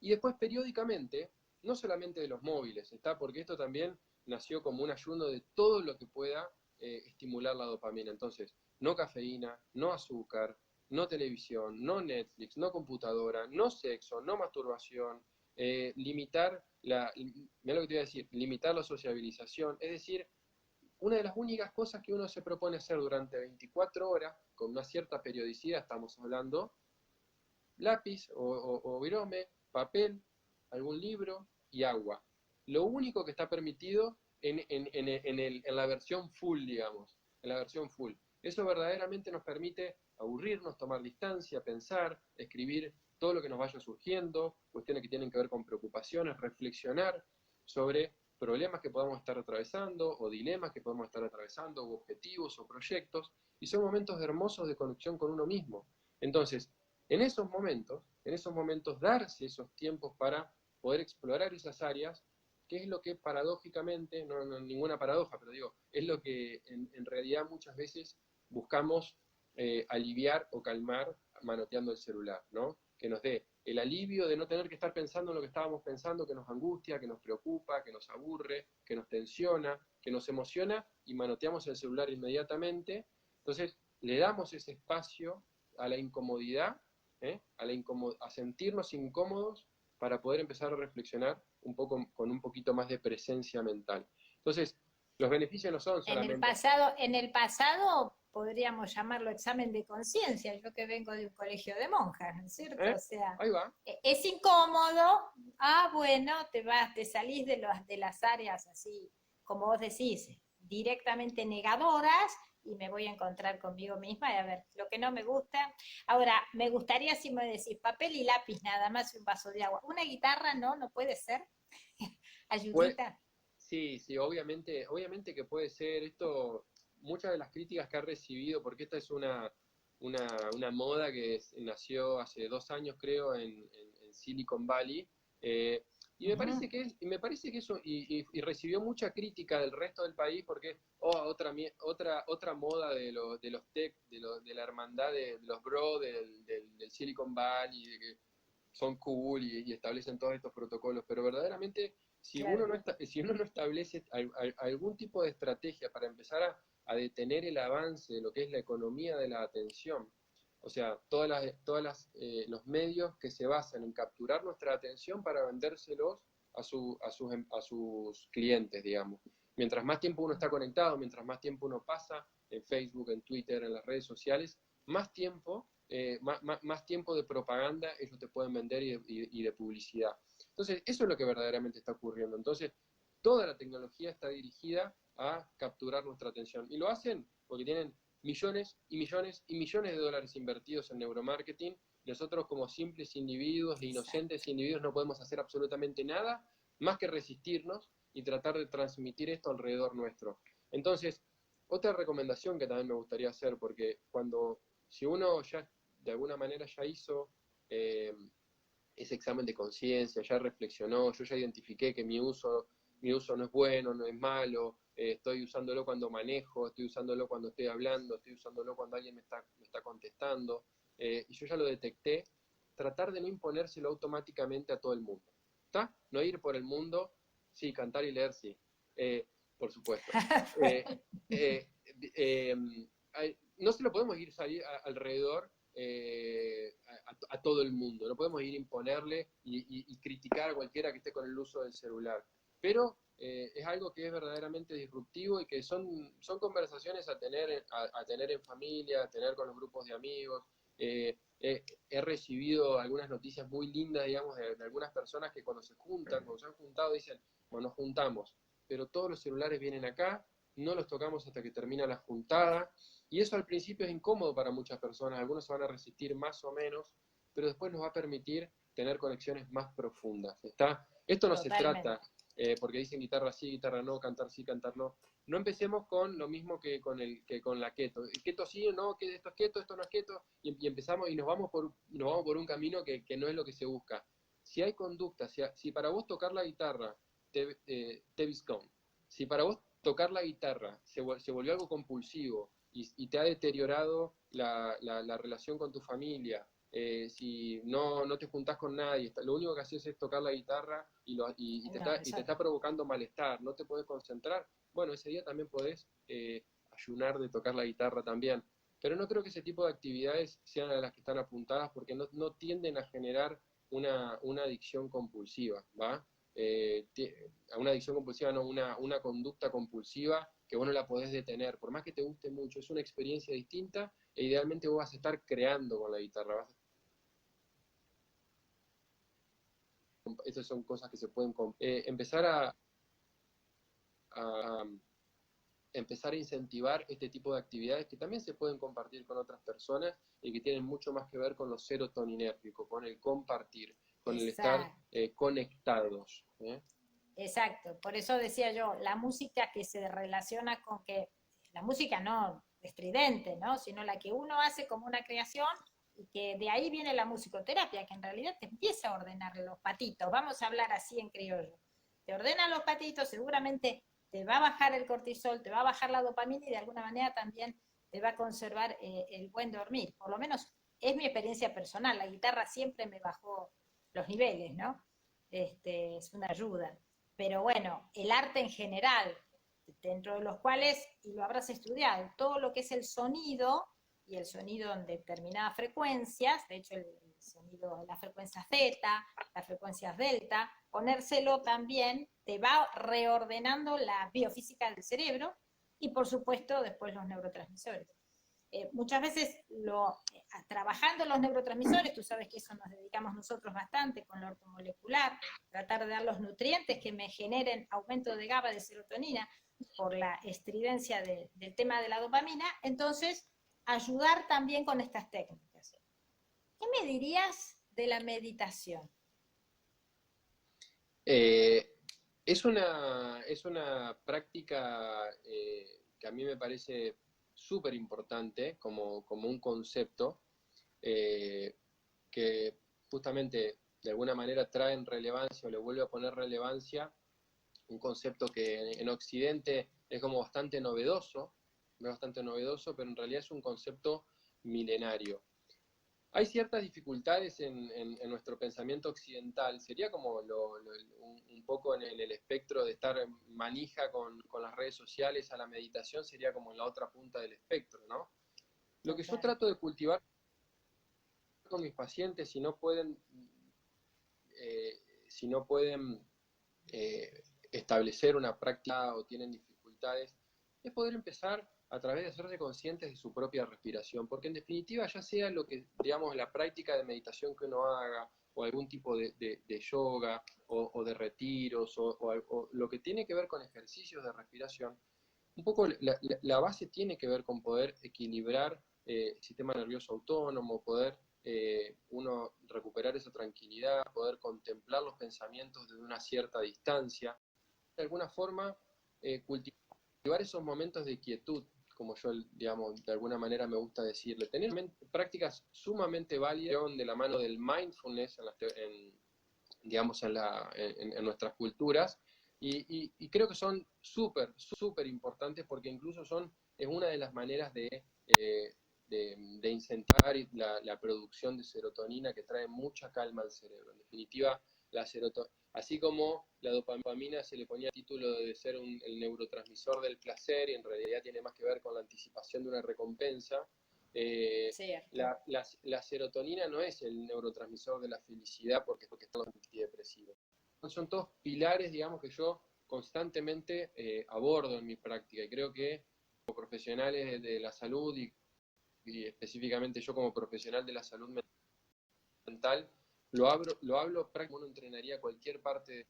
Y después periódicamente, no solamente de los móviles, ¿está? Porque esto también nació como un ayuno de todo lo que pueda estimular la dopamina. Entonces, no cafeína, no azúcar, no televisión, no Netflix, no computadora, no sexo, no masturbación, limitar mira lo que te voy a decir, limitar la sociabilización, es decir, una de las únicas cosas que uno se propone hacer durante 24 horas, con una cierta periodicidad estamos hablando, lápiz o virome, papel, algún libro y agua. Lo único que está permitido en la versión full, digamos, en la versión full. Eso verdaderamente nos permite aburrirnos, tomar distancia, pensar, escribir todo lo que nos vaya surgiendo, cuestiones que tienen que ver con preocupaciones, reflexionar sobre problemas que podamos estar atravesando o dilemas que podemos estar atravesando o objetivos o proyectos, y son momentos hermosos de conexión con uno mismo. Entonces, en esos momentos darse esos tiempos para poder explorar esas áreas, que es lo que paradójicamente, no ninguna paradoja, pero digo, es lo que en realidad muchas veces buscamos aliviar o calmar manoteando el celular, ¿no? Que nos dé el alivio de no tener que estar pensando en lo que estábamos pensando, que nos angustia, que nos preocupa, que nos aburre, que nos tensiona, que nos emociona, y manoteamos el celular inmediatamente. Entonces, le damos ese espacio a la incomodidad, a sentirnos incómodos para poder empezar a reflexionar un poco con un poquito más de presencia mental. Entonces, los beneficios no son solamente... En el pasado podríamos llamarlo examen de conciencia, yo que vengo de un colegio de monjas, ¿no es cierto? O sea, Ahí va. es incómodo, bueno, te salís de las áreas así, como vos decís, directamente negadoras, y me voy a encontrar conmigo misma y a ver lo que no me gusta. Ahora, me gustaría si me decís papel y lápiz nada más y un vaso de agua. Una guitarra no puede ser. Pues, Ayudita. sí, obviamente que puede ser esto, muchas de las críticas que ha recibido, porque esta es una moda que nació hace 2 años, creo, en Silicon Valley, y me parece Ujú. que eso, y recibió mucha crítica del resto del país, porque otra moda de los tech, de la hermandad de los bros del Silicon Valley, de que son cool y establecen todos estos protocolos, pero verdaderamente Claro. si uno no establece algún tipo de estrategia para empezar a detener el avance de lo que es la economía de la atención, o sea, los medios que se basan en capturar nuestra atención para vendérselos a sus clientes, digamos. Mientras más tiempo uno está conectado, mientras más tiempo uno pasa en Facebook, en Twitter, en las redes sociales, más tiempo de propaganda ellos te pueden vender y de publicidad. Entonces, eso es lo que verdaderamente está ocurriendo. Entonces, toda la tecnología está dirigida a capturar nuestra atención. Y lo hacen porque tienen millones y millones y millones de dólares invertidos en neuromarketing. Nosotros como simples individuos e inocentes individuos no podemos hacer absolutamente nada más que resistirnos y tratar de transmitir esto alrededor nuestro. Entonces, otra recomendación que también me gustaría hacer, porque si uno ya de alguna manera ya hizo ese examen de conciencia, ya reflexionó, yo ya identifiqué que mi uso no es bueno, no es malo, estoy usándolo cuando manejo, estoy usándolo cuando estoy hablando, estoy usándolo cuando alguien me está contestando, y yo ya lo detecté, tratar de no imponérselo automáticamente a todo el mundo. ¿Está? No ir por el mundo, sí, cantar y leer, sí, por supuesto. No se lo podemos ir salir alrededor a todo el mundo. No podemos ir a imponerle y criticar a cualquiera que esté con el uso del celular. Pero es algo que es verdaderamente disruptivo y que son conversaciones a tener en familia, a tener con los grupos de amigos. He recibido algunas noticias muy lindas, digamos, de algunas personas que cuando se han juntado, dicen, bueno, nos juntamos, pero todos los celulares vienen acá, no los tocamos hasta que termina la juntada, y eso al principio es incómodo para muchas personas, algunos se van a resistir más o menos, pero después nos va a permitir tener conexiones más profundas, ¿está? Esto no Totalmente. se trata, porque dicen guitarra sí, guitarra no, cantar sí, cantar no. No empecemos con lo mismo que con la keto. Keto sí o no, que esto es keto, esto no es keto, y empezamos y nos vamos por un camino que no es lo que se busca. Si hay conducta, si para vos tocar la guitarra te viscón, si para vos tocar la guitarra se volvió algo compulsivo y te ha deteriorado la relación con tu familia, si no te juntás con nadie, lo único que haces es tocar la guitarra y te está provocando malestar, no te podés concentrar, bueno, ese día también podés ayunar de tocar la guitarra también. Pero no creo que ese tipo de actividades sean a las que están apuntadas porque no tienden a generar una adicción compulsiva, ¿va? A una adicción compulsiva, no, una conducta compulsiva que vos no la podés detener, por más que te guste mucho, es una experiencia distinta e idealmente vos vas a estar creando con la guitarra. Esas son cosas que se pueden empezar a empezar a incentivar este tipo de actividades que también se pueden compartir con otras personas y que tienen mucho más que ver con lo serotoninérgico, con el compartir, con el estar conectados. Exacto, por eso decía yo, la música que se relaciona con que, la música no estridente, ¿no? Sino la que uno hace como una creación y que de ahí viene la musicoterapia, que en realidad te empieza a ordenar los patitos, vamos a hablar así en criollo. Te ordena los patitos, seguramente te va a bajar el cortisol, te va a bajar la dopamina y de alguna manera también te va a conservar el buen dormir. Por lo menos es mi experiencia personal, la guitarra siempre me bajó los niveles, ¿no? Es una ayuda. Pero bueno, el arte en general, dentro de los cuales, y lo habrás estudiado, todo lo que es el sonido, y el sonido en determinadas frecuencias, de hecho el sonido, las frecuencias zeta, las frecuencias delta, ponérselo también te va reordenando la biofísica del cerebro y por supuesto después los neurotransmisores. Muchas veces trabajando los neurotransmisores, tú sabes que eso nos dedicamos nosotros bastante con lo ortomolecular, tratar de dar los nutrientes que me generen aumento de GABA, de serotonina, por la estridencia del tema de la dopamina, entonces ayudar también con estas técnicas. ¿Qué me dirías de la meditación? Es una práctica que a mí me parece súper importante como un concepto que justamente de alguna manera trae en relevancia o le vuelve a poner relevancia un concepto que en Occidente es como bastante novedoso, pero en realidad es un concepto milenario. Hay ciertas dificultades en nuestro pensamiento occidental, sería como un poco en el espectro de estar manija con las redes sociales a la meditación, sería como en la otra punta del espectro, ¿no? Lo que yo trato de cultivar con mis pacientes, si no pueden establecer una práctica o tienen dificultades, es poder empezar a través de hacerse conscientes de su propia respiración, porque en definitiva ya sea lo que, digamos, la práctica de meditación que uno haga, o algún tipo de yoga o de retiros o lo que tiene que ver con ejercicios de respiración, un poco la base tiene que ver con poder equilibrar el sistema nervioso autónomo, poder uno recuperar esa tranquilidad, poder contemplar los pensamientos desde una cierta distancia, de alguna forma cultivar esos momentos de quietud, como yo, digamos, de alguna manera me gusta decirle, tener prácticas sumamente válidas de la mano del mindfulness digamos, en nuestras culturas, y creo que son súper importantes porque incluso es una de las maneras de incentivar la producción de serotonina que trae mucha calma al cerebro. En definitiva, la serotonina, así como la dopamina se le ponía el título de ser el neurotransmisor del placer, y en realidad tiene más que ver con la anticipación de una recompensa, la serotonina no es el neurotransmisor de la felicidad porque están los antidepresivos. Son todos pilares, digamos, que yo constantemente abordo en mi práctica, y creo que como profesionales de la salud y específicamente yo como profesional de la salud mental, lo hablo prácticamente como uno entrenaría cualquier parte,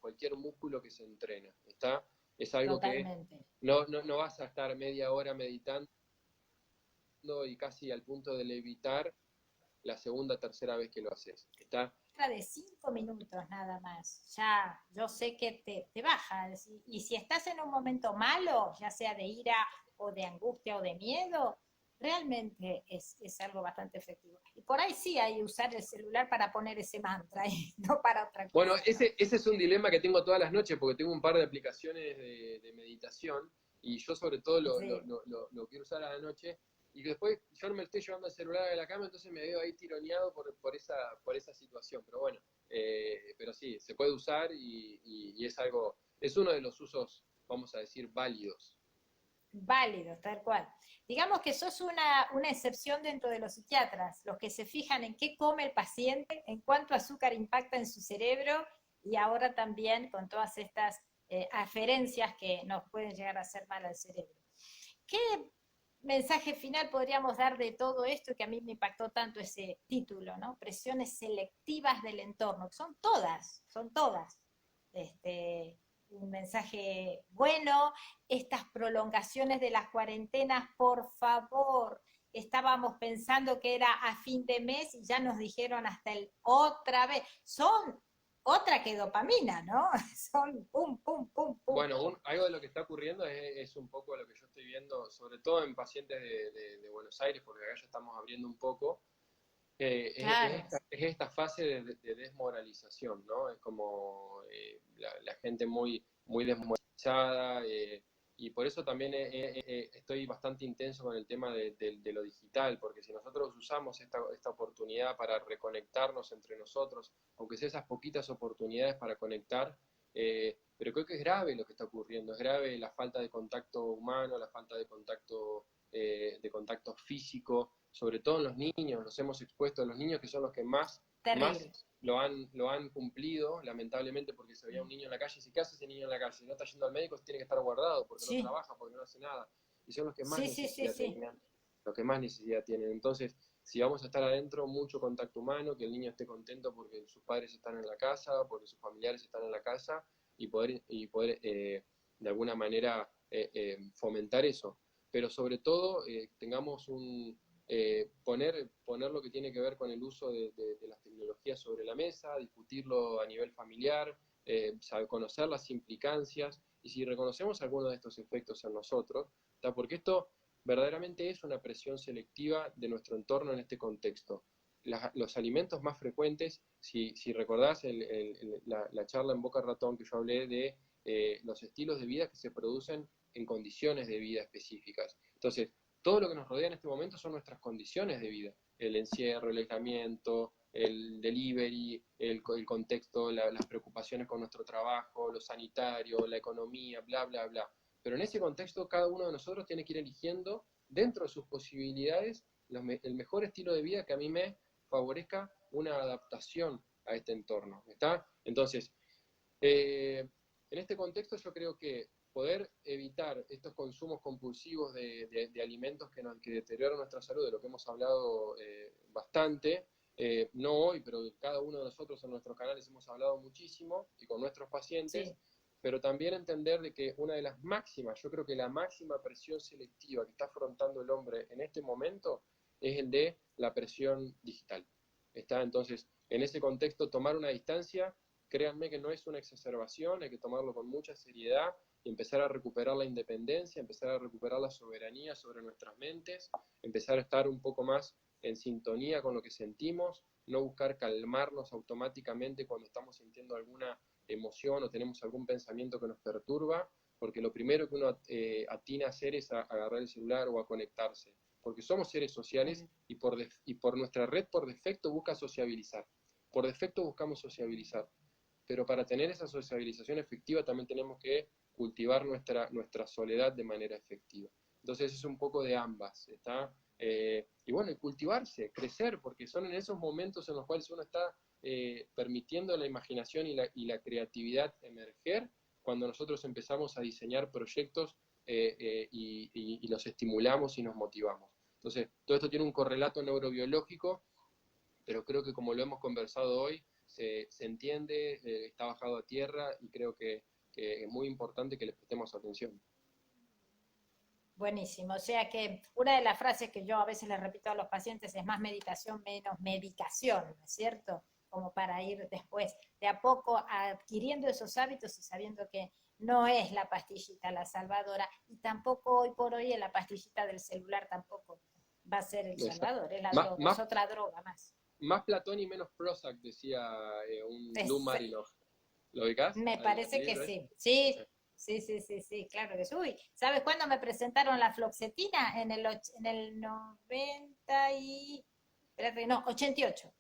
cualquier músculo que se entrena. Es algo Totalmente. que no vas a estar media hora meditando y casi al punto de levitar la segunda, tercera vez que lo haces. De 5 minutos nada más, ya yo sé que te baja. Y si estás en un momento malo, ya sea de ira o de angustia o de miedo, realmente es algo bastante efectivo. Y por ahí sí hay que usar el celular para poner ese mantra y no para otra cosa. Bueno, ese es un dilema que tengo todas las noches porque tengo un par de aplicaciones de meditación y yo sobre todo lo quiero usar a la noche, y que después yo no me estoy llevando el celular a la cama, entonces me veo ahí tironeado por esa situación. Pero bueno, pero sí, se puede usar y es uno de los usos, vamos a decir, válidos. Válidos, tal cual. Digamos que sos una excepción dentro de los psiquiatras, los que se fijan en qué come el paciente, en cuánto azúcar impacta en su cerebro, y ahora también con todas estas aferencias que nos pueden llegar a hacer mal al cerebro. ¿Qué mensaje final podríamos dar de todo esto que a mí me impactó tanto ese título, ¿no? Presiones selectivas del entorno, que son todas. Un mensaje bueno, estas prolongaciones de las cuarentenas, por favor, estábamos pensando que era a fin de mes y ya nos dijeron hasta el otra vez, son otra que dopamina, ¿no? Son pum, pum, pum, pum. Bueno, algo de lo que está ocurriendo es un poco lo que yo estoy viendo, sobre todo en pacientes de Buenos Aires, porque acá ya estamos abriendo un poco. Claro. Es esta fase de desmoralización, ¿no? Es como la gente muy desmoralizada, y por eso también estoy bastante intenso con el tema de lo digital, porque si nosotros usamos esta oportunidad para reconectarnos entre nosotros, aunque sea esas poquitas oportunidades para conectar, pero creo que es grave lo que está ocurriendo, es grave la falta de contacto humano, la falta de contacto físico, sobre todo en los niños. Los hemos expuesto a los niños, que son los que más lo han cumplido, lamentablemente, porque se veía un niño en la calle, y si ¿qué hace ese niño en la calle? Si no está yendo al médico, tiene que estar guardado, porque no trabaja, porque no hace nada, y son los que más necesidad tienen, los que más necesidad tienen. Entonces, si vamos a estar adentro, mucho contacto humano, que el niño esté contento porque sus padres están en la casa, porque sus familiares están en la casa, y poder de alguna manera fomentar eso. Pero sobre todo, tengamos poner lo que tiene que ver con el uso de las tecnologías sobre la mesa, discutirlo a nivel familiar, conocer las implicancias, y si reconocemos algunos de estos efectos en nosotros, porque esto verdaderamente es una presión selectiva de nuestro entorno en este contexto. Los alimentos más frecuentes, si recordás la charla en Boca Ratón que yo hablé de los estilos de vida que se producen en condiciones de vida específicas. Entonces, todo lo que nos rodea en este momento son nuestras condiciones de vida. El encierro, el aislamiento, el delivery, el contexto, las preocupaciones con nuestro trabajo, lo sanitario, la economía, bla, bla, bla. Pero en ese contexto cada uno de nosotros tiene que ir eligiendo dentro de sus posibilidades el mejor estilo de vida que a mí me favorezca una adaptación a este entorno. ¿Está? Entonces, en este contexto yo creo que poder evitar estos consumos compulsivos de alimentos que deterioran nuestra salud, de lo que hemos hablado bastante, no hoy, pero cada uno de nosotros en nuestros canales hemos hablado muchísimo y con nuestros pacientes, Sí. pero también entender de que una de las máximas, yo creo que la máxima presión selectiva que está afrontando el hombre en este momento es el de la presión digital. ¿Está? Entonces, en ese contexto, tomar una distancia, créanme que no es una exacerbación, hay que tomarlo con mucha seriedad y empezar a recuperar la independencia, empezar a recuperar la soberanía sobre nuestras mentes, empezar a estar un poco más en sintonía con lo que sentimos, no buscar calmarnos automáticamente cuando estamos sintiendo alguna emoción o tenemos algún pensamiento que nos perturba, porque lo primero que uno atina a hacer es a agarrar el celular o a conectarse, porque somos seres sociales y por nuestra red por defecto busca sociabilizar. Por defecto buscamos sociabilizar, pero para tener esa sociabilización efectiva también tenemos que cultivar nuestra soledad de manera efectiva. Entonces es un poco de ambas, ¿está? Y bueno, y cultivarse, crecer, porque son en esos momentos en los cuales uno está permitiendo la imaginación y la creatividad emerger, cuando nosotros empezamos a diseñar proyectos y los estimulamos y nos motivamos. Entonces, todo esto tiene un correlato neurobiológico, pero creo que como lo hemos conversado hoy, se entiende, está bajado a tierra y creo que es muy importante que le prestemos atención. Buenísimo. O sea que una de las frases que yo a veces les repito a los pacientes es más meditación, menos medicación, ¿no es cierto? Como para ir después de a poco adquiriendo esos hábitos y sabiendo que no es la pastillita la salvadora y tampoco hoy por hoy la pastillita del celular tampoco va a ser el Exacto. salvador, es la Más, droga, es más, otra droga más. más Platón y menos Prozac, decía un Lou Es, Marinov. ¿Lo ubicás? me ¿Al parece que libro sí. este? Sí, sí, sí, sí, sí, claro que sí. Uy, ¿sabes cuándo me presentaron la fluoxetina? En el 90 y... Espérate, no, 88.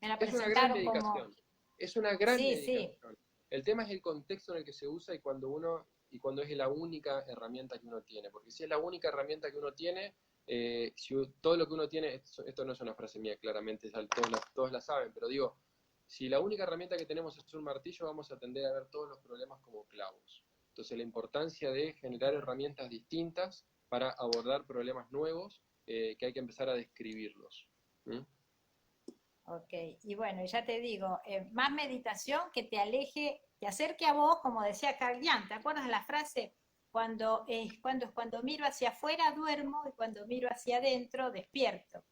Me la Es una gran presentaron como... medicación, es una gran Sí, sí, medicación. El tema es el contexto en el que se usa y cuando es la única herramienta que uno tiene, porque si es la única herramienta que uno tiene, si todo lo que uno tiene, esto no es una frase mía, claramente, todos la saben, pero digo, si la única herramienta que tenemos es un martillo, vamos a tender a ver todos los problemas como clavos. Entonces la importancia de generar herramientas distintas para abordar problemas nuevos, que hay que empezar a describirlos. ¿Mm? ok. Y bueno, ya te digo, más meditación que te aleje, te acerque a vos, como decía Carl Jung. ¿Te acuerdas de la frase? Cuando miro hacia afuera duermo y cuando miro hacia adentro despierto.